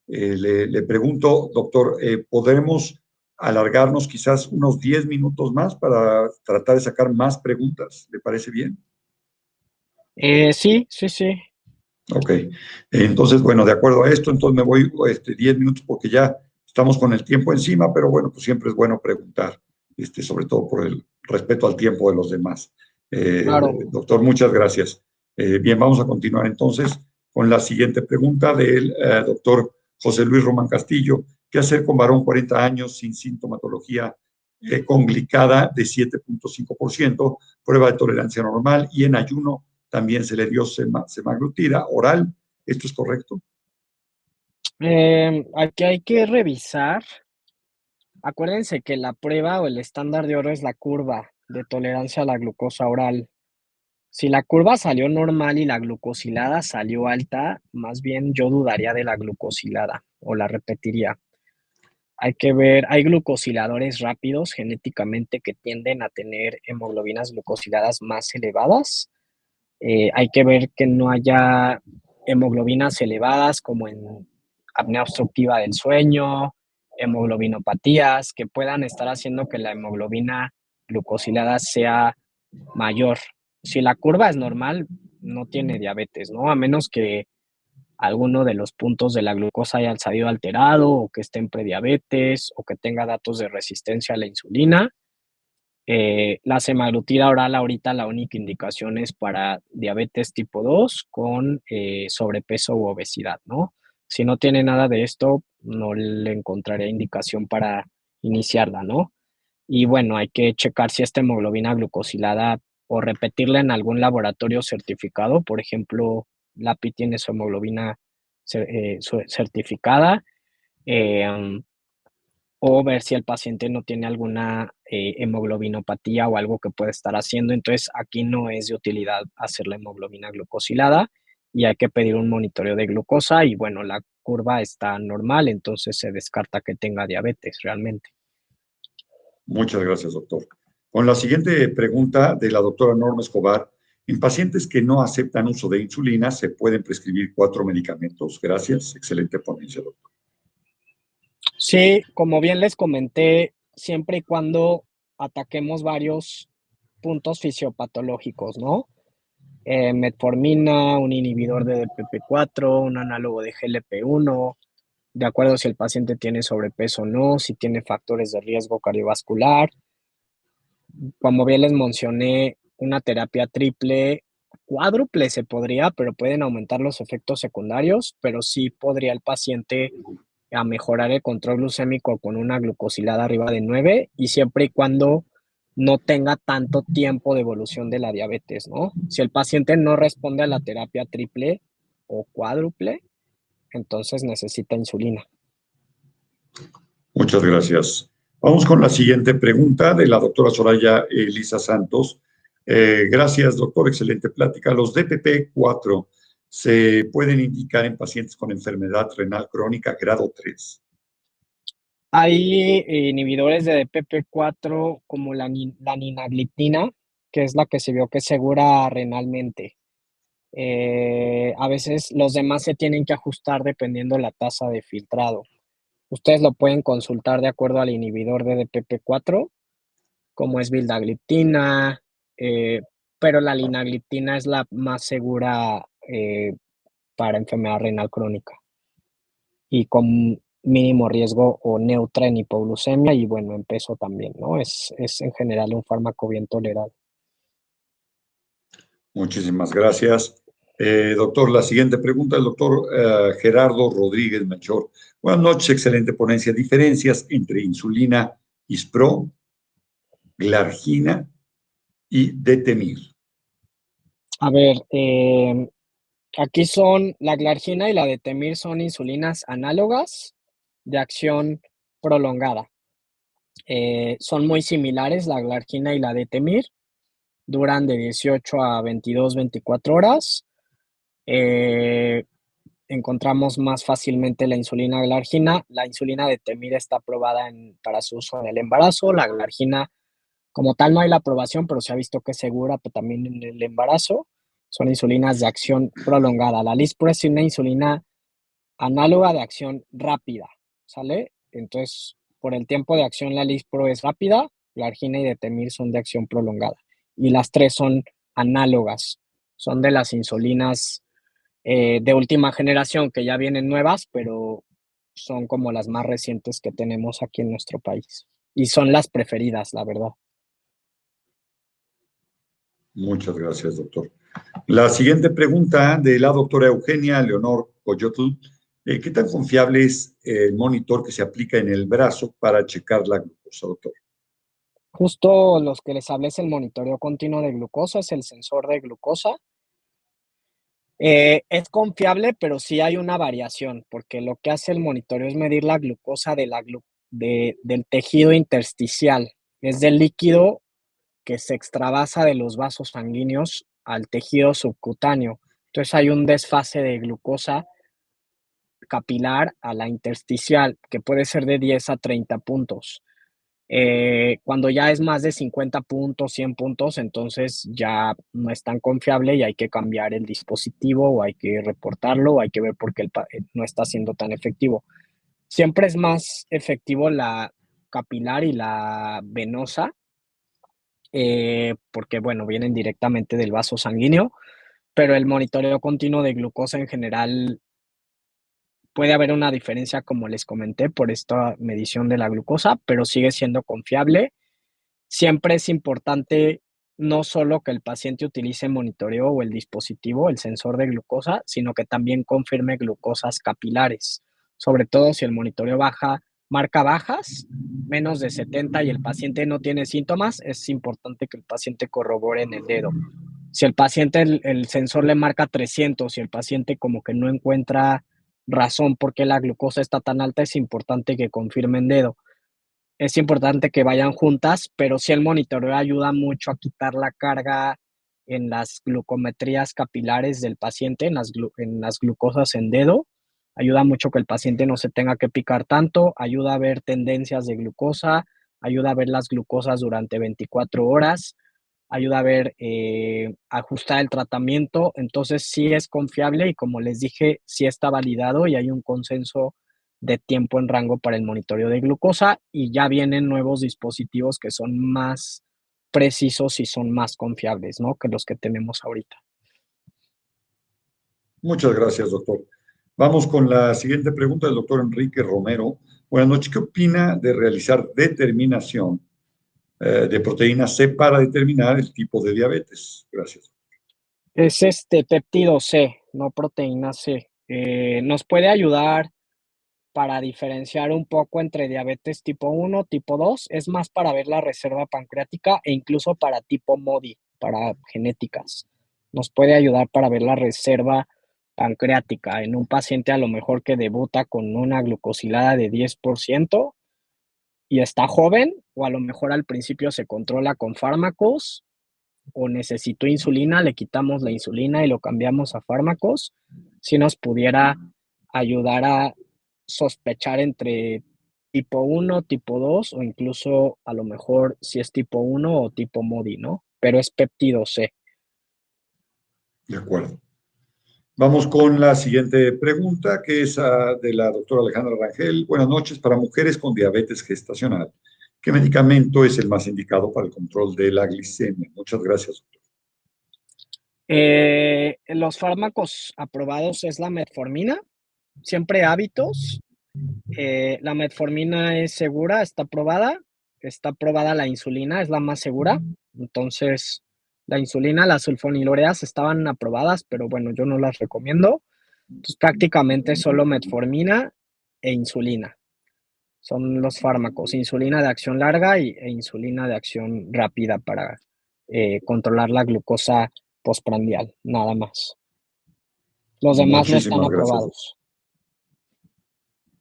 Le pregunto, doctor, ¿podremos alargarnos quizás unos 10 minutos más para tratar de sacar más preguntas? ¿Le parece bien? Sí, sí, sí. Ok. Entonces, bueno, de acuerdo a esto, entonces me voy 10 minutos porque ya estamos con el tiempo encima, pero bueno, pues siempre es bueno preguntar, sobre todo por el respeto al tiempo de los demás. Claro. Doctor, muchas gracias. Bien, vamos a continuar entonces con la siguiente pregunta del doctor José Luis Román Castillo. ¿Qué hacer con varón 40 años sin sintomatología con glicada de 7,5%, prueba de tolerancia normal y en ayuno también se le dio semaglutida oral? ¿Esto es correcto? Aquí hay que revisar. Acuérdense que la prueba o el estándar de oro es la curva de tolerancia a la glucosa oral. Si la curva salió normal y la glucosilada salió alta, más bien yo dudaría de la glucosilada o la repetiría. Hay que ver, hay glucosiladores rápidos genéticamente que tienden a tener hemoglobinas glucosiladas más elevadas. Hay que ver que no haya hemoglobinas elevadas como en apnea obstructiva del sueño, hemoglobinopatías, que puedan estar haciendo que la hemoglobina glucosilada sea mayor. Si la curva es normal, no tiene diabetes, ¿no? A menos que alguno de los puntos de la glucosa haya salido alterado o que esté en prediabetes o que tenga datos de resistencia a la insulina. La semaglutida oral ahorita la única indicación es para diabetes tipo 2 con sobrepeso u obesidad, ¿no? Si no tiene nada de esto, no le encontraría indicación para iniciarla, ¿no? Y bueno, hay que checar si esta hemoglobina glucosilada o repetirla en algún laboratorio certificado. Por ejemplo, LAPI tiene su hemoglobina certificada. O ver si el paciente no tiene alguna hemoglobinopatía o algo que puede estar haciendo. Entonces, aquí no es de utilidad hacer la hemoglobina glucosilada y hay que pedir un monitoreo de glucosa y bueno, la curva está normal, entonces se descarta que tenga diabetes realmente. Muchas gracias, doctor. Con la siguiente pregunta de la doctora Norma Escobar, en pacientes que no aceptan uso de insulina, ¿se pueden prescribir 4 medicamentos? Gracias. Excelente ponencia, doctor. Sí, como bien les comenté, siempre y cuando ataquemos varios puntos fisiopatológicos, ¿no? Metformina, un inhibidor de DPP4, un análogo de GLP-1, de acuerdo si el paciente tiene sobrepeso o no, si tiene factores de riesgo cardiovascular. Como bien les mencioné, una terapia triple, cuádruple se podría, pero pueden aumentar los efectos secundarios, pero sí podría el paciente a mejorar el control glucémico con una glucosilada arriba de 9 y siempre y cuando no tenga tanto tiempo de evolución de la diabetes, ¿no? Si el paciente no responde a la terapia triple o cuádruple, entonces necesita insulina. Muchas gracias. Vamos con la siguiente pregunta de la doctora Soraya Elisa Santos. Gracias, doctor. Excelente plática. Los DPP4 se pueden indicar en pacientes con enfermedad renal crónica grado 3. Hay inhibidores de DPP4 como la ninagliptina, que es la que se vio que es segura renalmente. A veces los demás se tienen que ajustar dependiendo la tasa de filtrado. Ustedes lo pueden consultar de acuerdo al inhibidor de DPP4, como es vildagliptina, pero la linagliptina es la más segura para enfermedad renal crónica y con mínimo riesgo o neutra en hipoglucemia y bueno, en peso también, ¿no? Es en general un fármaco bien tolerado. Muchísimas gracias. Doctor, la siguiente pregunta del doctor Gerardo Rodríguez Melchor. Buenas noches, excelente ponencia. Diferencias entre insulina Ispro, Glargina y Detemir. A ver, aquí son la Glargina y la Detemir son insulinas análogas de acción prolongada. Son muy similares la Glargina y la Detemir, duran de 18 a 22, 24 horas. Encontramos más fácilmente la insulina Glargina. La insulina Detemir está aprobada para su uso en el embarazo. La Glargina, como tal, no hay la aprobación, pero se ha visto que es segura pero también en el embarazo. Son insulinas de acción prolongada. La Lispro es una insulina análoga de acción rápida, ¿sale? Entonces, por el tiempo de acción, la Lispro es rápida, Glargina y Detemir son de acción prolongada. Y las tres son análogas. Son de las insulinas de última generación que ya vienen nuevas, pero son como las más recientes que tenemos aquí en nuestro país. Y son las preferidas, la verdad. Muchas gracias, doctor. La siguiente pregunta de la doctora Eugenia Leonor Coyotl. ¿Qué tan confiable es el monitor que se aplica en el brazo para checar la glucosa, doctor? Justo los que les hablé es el monitoreo continuo de glucosa, es el sensor de glucosa. Es confiable, pero sí hay una variación, porque lo que hace el monitoreo es medir la glucosa del tejido intersticial, es del líquido que se extravasa de los vasos sanguíneos al tejido subcutáneo. Entonces hay un desfase de glucosa capilar a la intersticial, que puede ser de 10 a 30 puntos. Cuando ya es más de 50 puntos, 100 puntos, entonces ya no es tan confiable y hay que cambiar el dispositivo o hay que reportarlo o hay que ver por qué no está siendo tan efectivo. Siempre es más efectivo la capilar y la venosa, porque, bueno, vienen directamente del vaso sanguíneo, pero el monitoreo continuo de glucosa en general puede haber una diferencia, como les comenté, por esta medición de la glucosa, pero sigue siendo confiable. Siempre es importante no solo que el paciente utilice monitoreo o el dispositivo, el sensor de glucosa, sino que también confirme glucosas capilares, sobre todo si el monitoreo marca bajas, menos de 70 y el paciente no tiene síntomas, es importante que el paciente corrobore en el dedo. Si el paciente, el sensor le marca 300 y el paciente como que no encuentra razón por qué la glucosa está tan alta, es importante que confirme en dedo. Es importante que vayan juntas, pero sí el monitoreo ayuda mucho a quitar la carga en las glucometrías capilares del paciente, en las glucosas en dedo. Ayuda mucho que el paciente no se tenga que picar tanto, ayuda a ver tendencias de glucosa, ayuda a ver las glucosas durante 24 horas, ayuda a ver, ajustar el tratamiento. Entonces sí es confiable y, como les dije, sí está validado y hay un consenso de tiempo en rango para el monitoreo de glucosa, y ya vienen nuevos dispositivos que son más precisos y son más confiables, ¿no?, que los que tenemos ahorita. Muchas gracias, doctor. Vamos con la siguiente pregunta del doctor Enrique Romero. Buenas noches. ¿Qué opina de realizar determinación de proteína C para determinar el tipo de diabetes? Gracias. Es péptido C, no proteína C. Nos puede ayudar para diferenciar un poco entre diabetes tipo 1, tipo 2, es más para ver la reserva pancreática e incluso para tipo MODY, para genéticas. Nos puede ayudar para ver la reserva pancreática en un paciente a lo mejor que debuta con una glucosilada de 10% y está joven, o a lo mejor al principio se controla con fármacos o necesitó insulina, le quitamos la insulina y lo cambiamos a fármacos. Si nos pudiera ayudar a sospechar entre tipo 1, tipo 2 o incluso a lo mejor si es tipo 1 o tipo MODY, ¿no? Pero es péptido C. De acuerdo. Vamos con la siguiente pregunta, que es de la doctora Alejandra Rangel. Buenas noches. Para mujeres con diabetes gestacional, ¿qué medicamento es el más indicado para el control de la glicemia? Muchas gracias, doctor. Los fármacos aprobados es la metformina, siempre hábitos. La metformina es segura, está aprobada la insulina, es la más segura. Entonces, la insulina, las sulfonilureas estaban aprobadas, pero bueno, yo no las recomiendo. Entonces, prácticamente solo metformina e insulina. Son los fármacos, insulina de acción larga e insulina de acción rápida para controlar la glucosa postprandial, nada más. Los demás no están Muchísimas gracias. aprobados.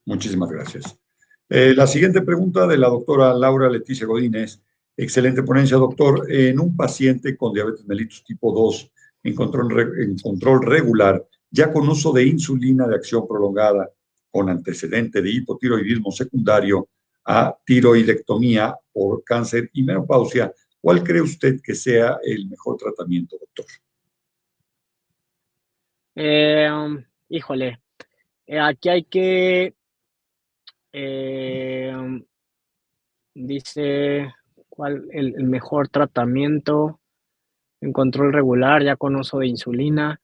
Muchísimas gracias. La siguiente pregunta de la doctora Laura Leticia Godínez. Excelente ponencia, doctor. En un paciente con diabetes mellitus tipo 2 en control regular, ya con uso de insulina de acción prolongada, con antecedente de hipotiroidismo secundario a tiroidectomía por cáncer y menopausia, ¿cuál cree usted que sea el mejor tratamiento, doctor? Híjole, aquí hay que, eh, dice, ¿cuál el mejor tratamiento en control regular ya con uso de insulina?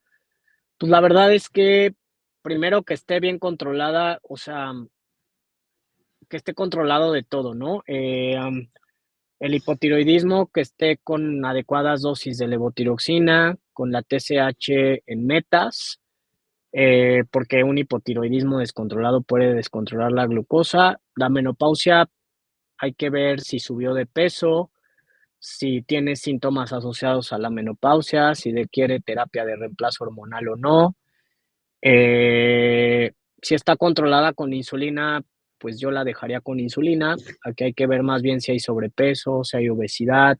Pues la verdad es que primero que esté bien controlada, o sea, que esté controlado de todo, ¿no? El hipotiroidismo, que esté con adecuadas dosis de levotiroxina, con la TSH en metas, porque un hipotiroidismo descontrolado puede descontrolar la glucosa. La menopausia, hay que ver si subió de peso, si tiene síntomas asociados a la menopausia, si requiere terapia de reemplazo hormonal o no. Si está controlada con insulina, pues yo la dejaría con insulina. Aquí hay que ver más bien si hay sobrepeso, si hay obesidad,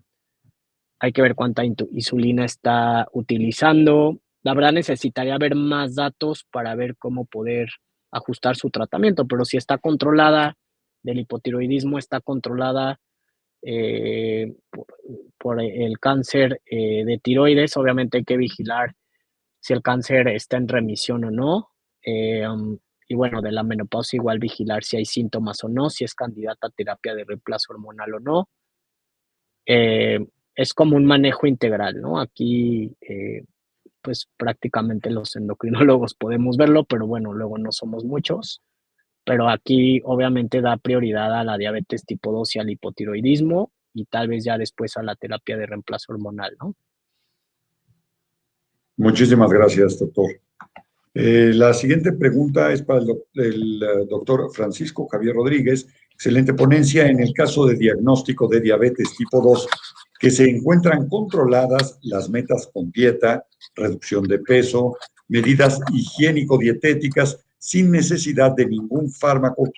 hay que ver cuánta insulina está utilizando. La verdad necesitaría ver más datos para ver cómo poder ajustar su tratamiento, pero si está controlada del hipotiroidismo, está controlada por, por el cáncer de tiroides, obviamente hay que vigilar si el cáncer está en remisión o no. Y bueno, de la menopausia igual vigilar si hay síntomas o no, si es candidata a terapia de reemplazo hormonal o no. Es como un manejo integral, ¿no? Aquí, pues prácticamente los endocrinólogos podemos verlo, pero bueno, luego no somos muchos. Pero aquí obviamente da prioridad a la diabetes tipo 2 y al hipotiroidismo y tal vez ya después a la terapia de reemplazo hormonal, ¿no? Muchísimas gracias, doctor. La siguiente pregunta es para el doctor Francisco Javier Rodríguez. Excelente ponencia. En el caso de diagnóstico de diabetes tipo 2, que se encuentran controladas las metas con dieta, reducción de peso, medidas higiénico-dietéticas sin necesidad de ningún fármaco,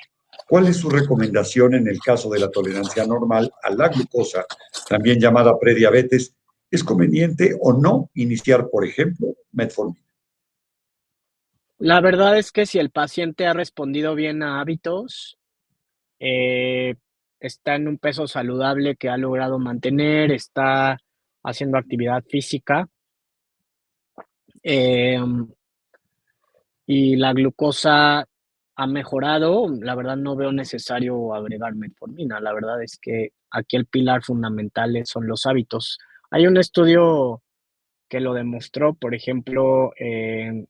¿cuál es su recomendación en el caso de la tolerancia normal a la glucosa, también llamada prediabetes? ¿Es conveniente o no iniciar, por ejemplo, metformina? La verdad es que si el paciente ha respondido bien a hábitos, eh, está en un peso saludable que ha logrado mantener, está haciendo actividad física, eh, y la glucosa ha mejorado, la verdad no veo necesario agregar metformina. La verdad es que aquí el pilar fundamental son los hábitos. Hay un estudio que lo demostró, por ejemplo, el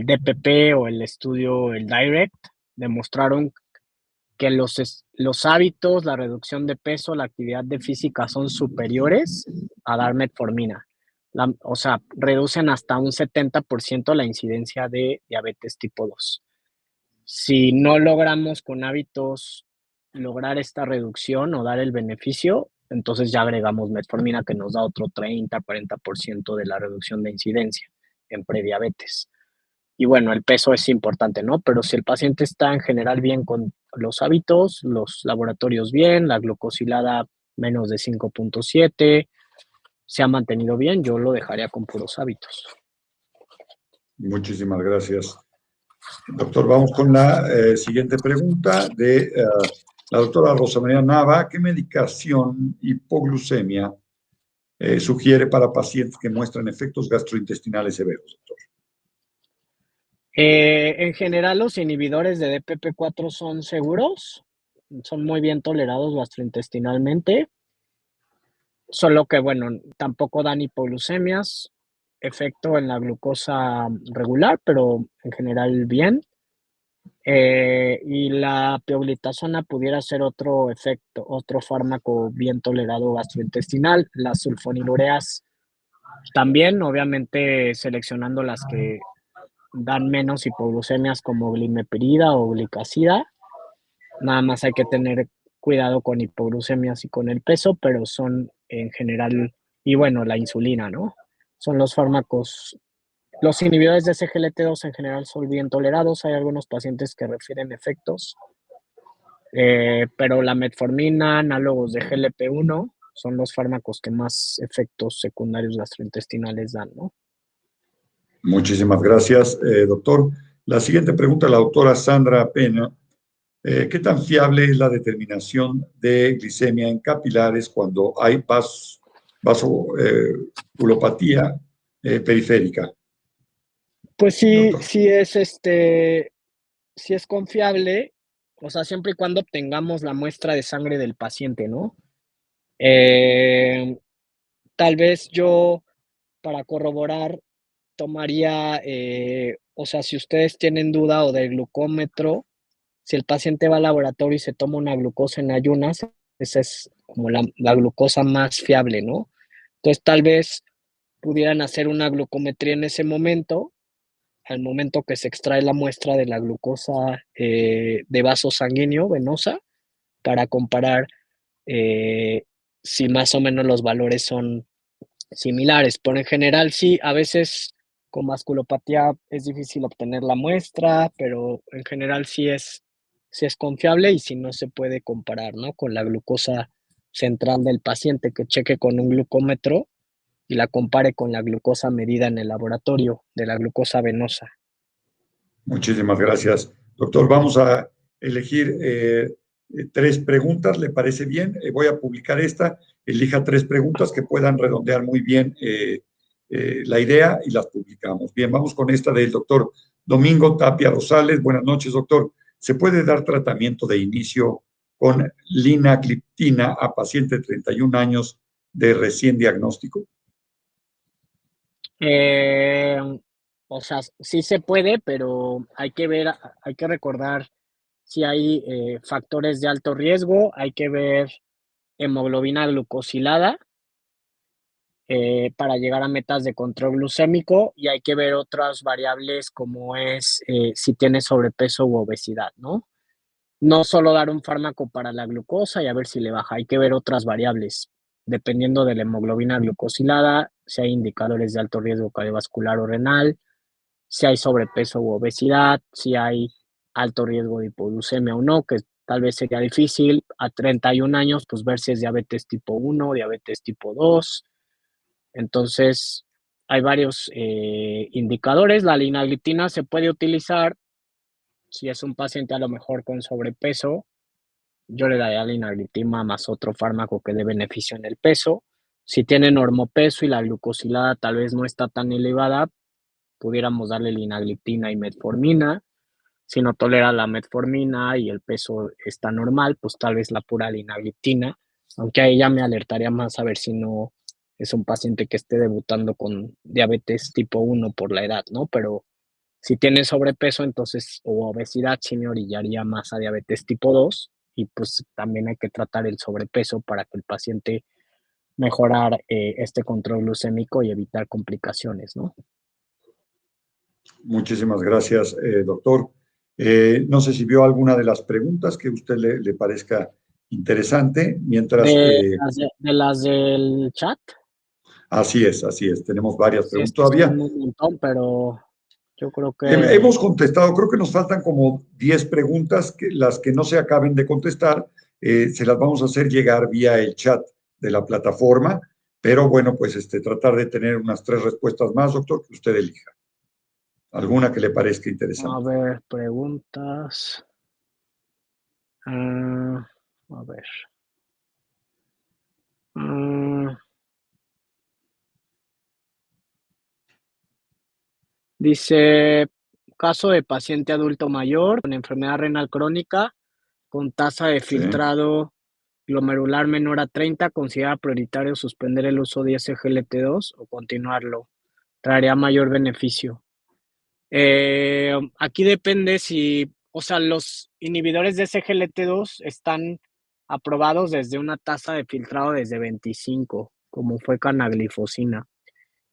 DPP o el estudio, el DIRECT, demostraron que los hábitos, la reducción de peso, la actividad de física son superiores a dar metformina. O sea, reducen hasta un 70% la incidencia de diabetes tipo 2. Si no logramos con hábitos lograr esta reducción o dar el beneficio, entonces ya agregamos metformina que nos da otro 30-40% de la reducción de incidencia en prediabetes. Y bueno, el peso es importante, ¿no? Pero si el paciente está en general bien con los hábitos, los laboratorios bien, la glucosilada menos de 5.7, se ha mantenido bien, yo lo dejaría con puros hábitos. Muchísimas gracias. Doctor, vamos con la siguiente pregunta de la doctora Rosa María Nava. ¿Qué medicación hipoglucemia sugiere para pacientes que muestran efectos gastrointestinales severos, doctor? En general, los inhibidores de DPP4 son seguros, son muy bien tolerados gastrointestinalmente, solo que, bueno, tampoco dan hipoglucemias, efecto en la glucosa regular, pero en general bien. Y la pioglitazona pudiera ser otro efecto, otro fármaco bien tolerado gastrointestinal. Las sulfonilureas también, obviamente seleccionando las que dan menos hipoglucemias como glimepirida o glicazida. Nada más hay que tener cuidado con hipoglucemias y con el peso, pero son en general, y bueno, la insulina, ¿no? Son los fármacos. Los inhibidores de SGLT2 en general son bien tolerados. Hay algunos pacientes que refieren efectos, pero la metformina, análogos de GLP-1, son los fármacos que más efectos secundarios gastrointestinales dan, ¿no? Muchísimas gracias, doctor. La siguiente pregunta, la doctora Sandra Pena. ¿Qué tan fiable es la determinación de glicemia en capilares cuando hay vasculopatía periférica, Pues sí, doctor? sí es confiable, o sea, siempre y cuando obtengamos la muestra de sangre del paciente, ¿no? Eh, Tal vez yo, para corroborar, tomaría, o sea, si ustedes tienen duda o del glucómetro, si el paciente va al laboratorio y se toma una glucosa en ayunas, esa es como la glucosa más fiable, ¿no? Entonces, tal vez pudieran hacer una glucometría en ese momento, al momento que se extrae la muestra de la glucosa de vaso sanguíneo, venosa, para comparar eh, si más o menos los valores son similares. Pero en general sí, a veces con vasculopatía es difícil obtener la muestra, pero en general sí es confiable y si no se puede comparar, ¿no? Con la glucosa central del paciente, que cheque con un glucómetro y la compare con la glucosa medida en el laboratorio de la glucosa venosa. Muchísimas gracias, doctor. Vamos a elegir 3 preguntas, ¿le parece bien? Voy a publicar esta. Elija 3 preguntas que puedan redondear muy bien la idea y las publicamos. Bien, vamos con esta del doctor Domingo Tapia Rosales. Buenas noches, doctor. ¿Se puede dar tratamiento de inicio con linagliptina a paciente de 31 años de recién diagnóstico? Eh, o sea, sí se puede, pero hay que ver, hay que recordar si hay factores de alto riesgo, hay que ver hemoglobina glucosilada para llegar a metas de control glucémico y hay que ver otras variables como es si tiene sobrepeso u obesidad, ¿no? No solo dar un fármaco para la glucosa y a ver si le baja, hay que ver otras variables, dependiendo de la hemoglobina glucosilada, si hay indicadores de alto riesgo cardiovascular o renal, si hay sobrepeso u obesidad, si hay alto riesgo de hipoglucemia o no, que tal vez sería difícil. A 31 años, pues ver si es diabetes tipo 1, diabetes tipo 2. Entonces, hay varios indicadores. La linagliptina se puede utilizar si es un paciente a lo mejor con sobrepeso. Yo le daría linagliptina más otro fármaco que dé beneficio en el peso. Si tiene normopeso y la glucosilada tal vez no está tan elevada, pudiéramos darle linagliptina y metformina. Si no tolera la metformina y el peso está normal, pues tal vez la pura linagliptina, aunque a ella me alertaría más a ver si no es un paciente que esté debutando con diabetes tipo 1 por la edad, ¿no? Pero si tiene sobrepeso, entonces, o obesidad, sí me orillaría más a diabetes tipo 2 y pues también hay que tratar el sobrepeso para que el paciente mejorar este control glucémico y evitar complicaciones, ¿no? Muchísimas gracias, doctor. No sé si vio alguna de las preguntas que a usted le parezca interesante, mientras... De las del chat, así es, así es. Tenemos varias sí, es preguntas que todavía. son un montón, pero yo creo que Hemos contestado, creo que nos faltan como 10 preguntas, que las que no se acaben de contestar, se las vamos a hacer llegar vía el chat de la plataforma, pero bueno, pues tratar de tener unas 3 respuestas más, doctor, que usted elija. Alguna que le parezca a interesante. ver, preguntas. A ver. Ah, dice, caso de paciente adulto mayor con enfermedad renal crónica con tasa de Sí. filtrado glomerular menor a 30, ¿considera prioritario suspender el uso de SGLT2 o continuarlo? Traería mayor beneficio. Aquí depende si, o sea, los inhibidores de SGLT2 están aprobados desde una tasa de filtrado desde 25, como fue canaglifosina,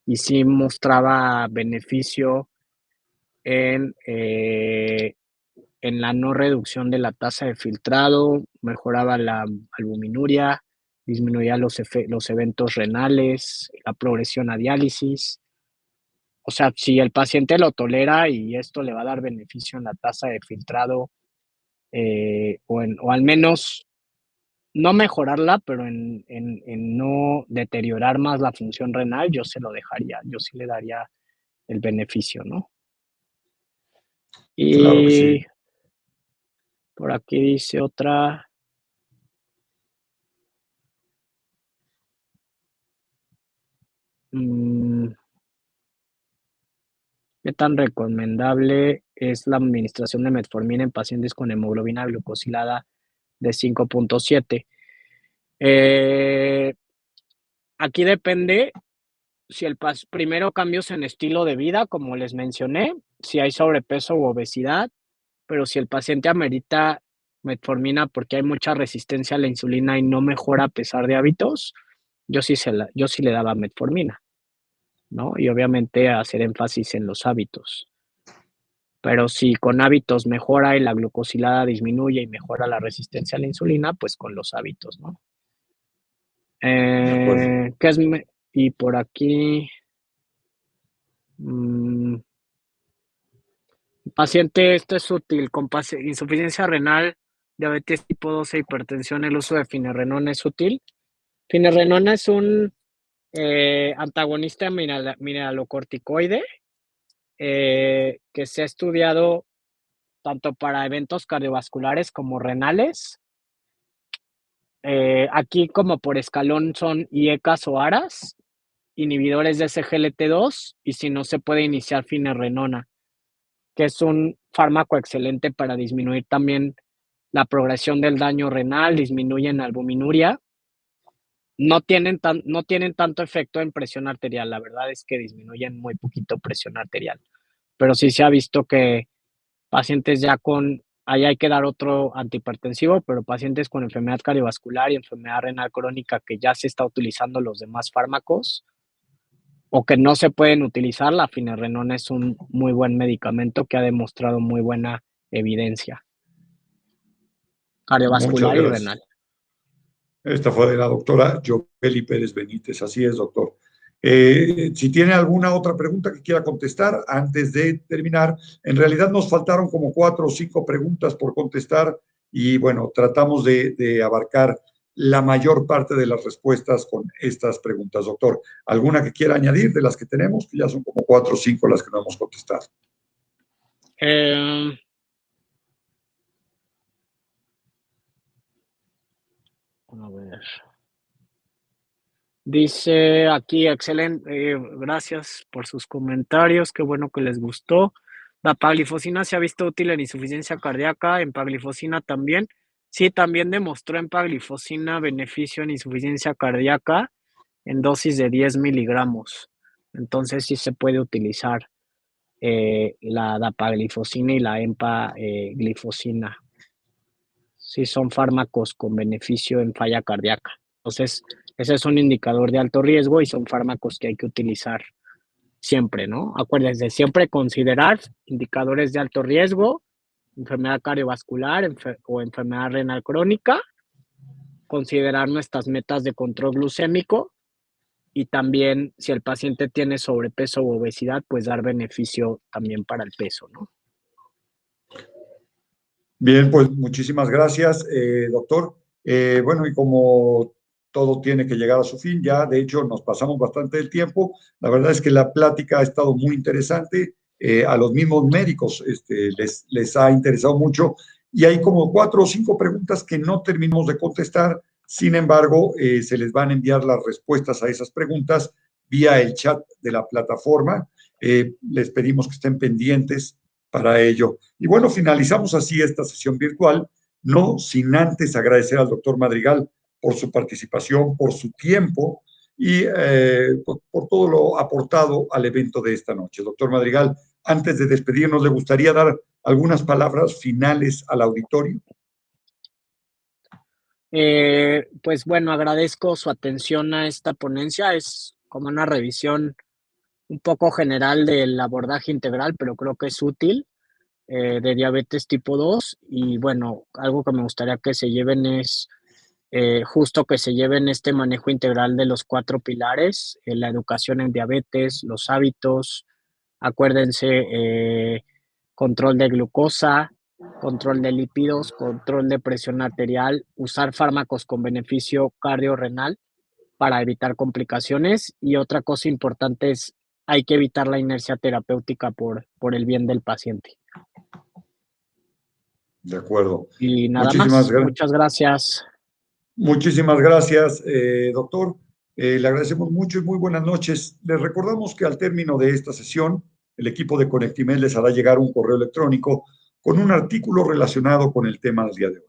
y sí mostraba beneficio en, eh, en la no reducción de la tasa de filtrado, mejoraba la albuminuria, disminuía los eventos renales, la progresión a diálisis. O sea, si el paciente lo tolera y esto le va a dar beneficio en la tasa de filtrado, o al menos no mejorarla, pero en no deteriorar más la función renal, yo se lo dejaría, yo sí le daría el beneficio, ¿no? Claro que Y sí. por aquí dice otra. ¿Qué tan recomendable es la administración de metformina en pacientes con hemoglobina glucosilada de 5.7? Aquí depende si primero cambios en estilo de vida, como les mencioné, si hay sobrepeso u obesidad, pero si el paciente amerita metformina porque hay mucha resistencia a la insulina y no mejora a pesar de hábitos, yo sí le daba metformina, ¿no? Y obviamente hacer énfasis en los hábitos. Pero si con hábitos mejora y la glucosilada disminuye y mejora la resistencia a la insulina, pues con los hábitos, ¿no? De acuerdo. Y por aquí, paciente, esto es útil, con insuficiencia renal, diabetes tipo 2 e hipertensión, el uso de finerenona es útil. Finerenona es un antagonista mineralocorticoide que se ha estudiado tanto para eventos cardiovasculares como renales. Aquí como por escalón son IECAS o ARAS, inhibidores de SGLT2 y si no se puede iniciar finerenona, que es un fármaco excelente para disminuir también la progresión del daño renal, disminuyen albuminuria. No tienen tanto efecto en presión arterial, la verdad es que disminuyen muy poquito presión arterial, pero sí se ha visto que pacientes ya con, ahí hay que dar otro antihipertensivo, pero pacientes con enfermedad cardiovascular y enfermedad renal crónica que ya se está utilizando los demás fármacos o que no se pueden utilizar, la finerenona es un muy buen medicamento que ha demostrado muy buena evidencia Muchas cardiovascular y gracias. renal. Esta fue de la doctora Joeli Pérez Benítez. Así es, doctor. Si tiene alguna otra pregunta que quiera contestar antes de terminar, en realidad nos faltaron como 4 o 5 preguntas por contestar y bueno, tratamos de abarcar la mayor parte de las respuestas con estas preguntas. Doctor, ¿alguna que quiera añadir de las que tenemos? Que ya son como 4 o 5 las que no hemos contestado. A ver. Dice aquí, excelente, gracias por sus comentarios, qué bueno que les gustó. La paglifosina se ha visto útil en insuficiencia cardíaca, en paglifosina también. Sí, también demostró en paglifosina beneficio en insuficiencia cardíaca en dosis de 10 miligramos. Entonces sí se puede utilizar la dapaglifosina y la empaglifosina. Sí son fármacos con beneficio en falla cardíaca. Entonces, ese es un indicador de alto riesgo y son fármacos que hay que utilizar siempre, ¿no? Acuérdense, siempre considerar indicadores de alto riesgo, enfermedad cardiovascular o enfermedad renal crónica, considerar nuestras metas de control glucémico y también si el paciente tiene sobrepeso u obesidad, pues dar beneficio también para el peso, ¿no? Bien, pues muchísimas gracias, doctor. Bueno, y como todo tiene que llegar a su fin, ya de hecho nos pasamos bastante del tiempo. La verdad es que la plática ha estado muy interesante. A los mismos médicos les ha interesado mucho y hay como 4 o 5 preguntas que no terminamos de contestar. Sin embargo, se les van a enviar las respuestas a esas preguntas vía el chat de la plataforma. Les pedimos que estén pendientes para ello. Y bueno, finalizamos así esta sesión virtual, no sin antes agradecer al doctor Madrigal por su participación, por su tiempo y por todo lo aportado al evento de esta noche. Doctor Madrigal, antes de despedirnos, ¿le gustaría dar algunas palabras finales al auditorio? Pues bueno, agradezco su atención a esta ponencia. Es como una revisión un poco general del abordaje integral, pero creo que es útil de diabetes tipo 2. Y bueno, algo que me gustaría que se lleven es justo que se lleven este manejo integral de los 4 pilares, la educación en diabetes, los hábitos, acuérdense, control de glucosa, control de lípidos, control de presión arterial, usar fármacos con beneficio cardiorrenal para evitar complicaciones. Y otra cosa importante es, hay que evitar la inercia terapéutica por el bien del paciente. De acuerdo. Y nada más, muchas gracias. Muchísimas gracias, doctor. Le agradecemos mucho y muy buenas noches. Les recordamos que al término de esta sesión, el equipo de Conectimed les hará llegar un correo electrónico con un artículo relacionado con el tema del día de hoy.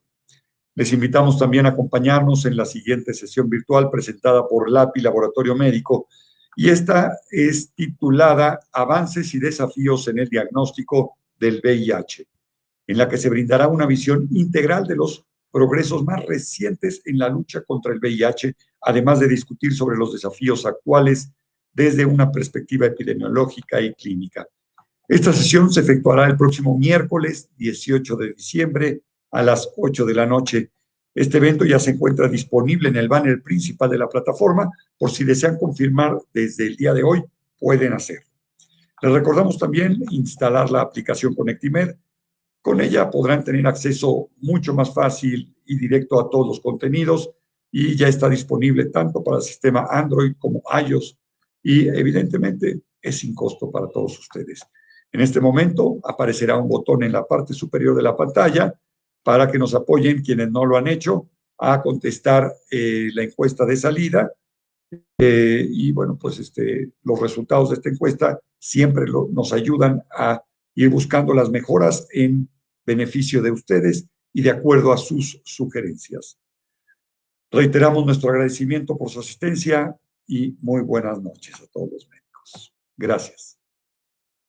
Les invitamos también a acompañarnos en la siguiente sesión virtual presentada por LAPI Laboratorio Médico, y esta es titulada Avances y desafíos en el diagnóstico del VIH, en la que se brindará una visión integral de los progresos más recientes en la lucha contra el VIH, además de discutir sobre los desafíos actuales desde una perspectiva epidemiológica y clínica. Esta sesión se efectuará el próximo miércoles 18 de diciembre a las 8 de la noche. Este evento ya se encuentra disponible en el banner principal de la plataforma. Por si desean confirmar desde el día de hoy, pueden hacerlo. Les recordamos también instalar la aplicación Conectimed. Con ella podrán tener acceso mucho más fácil y directo a todos los contenidos y ya está disponible tanto para el sistema Android como iOS y evidentemente es sin costo para todos ustedes. En este momento aparecerá un botón en la parte superior de la pantalla para que nos apoyen quienes no lo han hecho a contestar la encuesta de salida. Y bueno, pues los resultados de esta encuesta siempre nos ayudan a ir buscando las mejoras en beneficio de ustedes y de acuerdo a sus sugerencias. Reiteramos nuestro agradecimiento por su asistencia y muy buenas noches a todos los médicos. Gracias.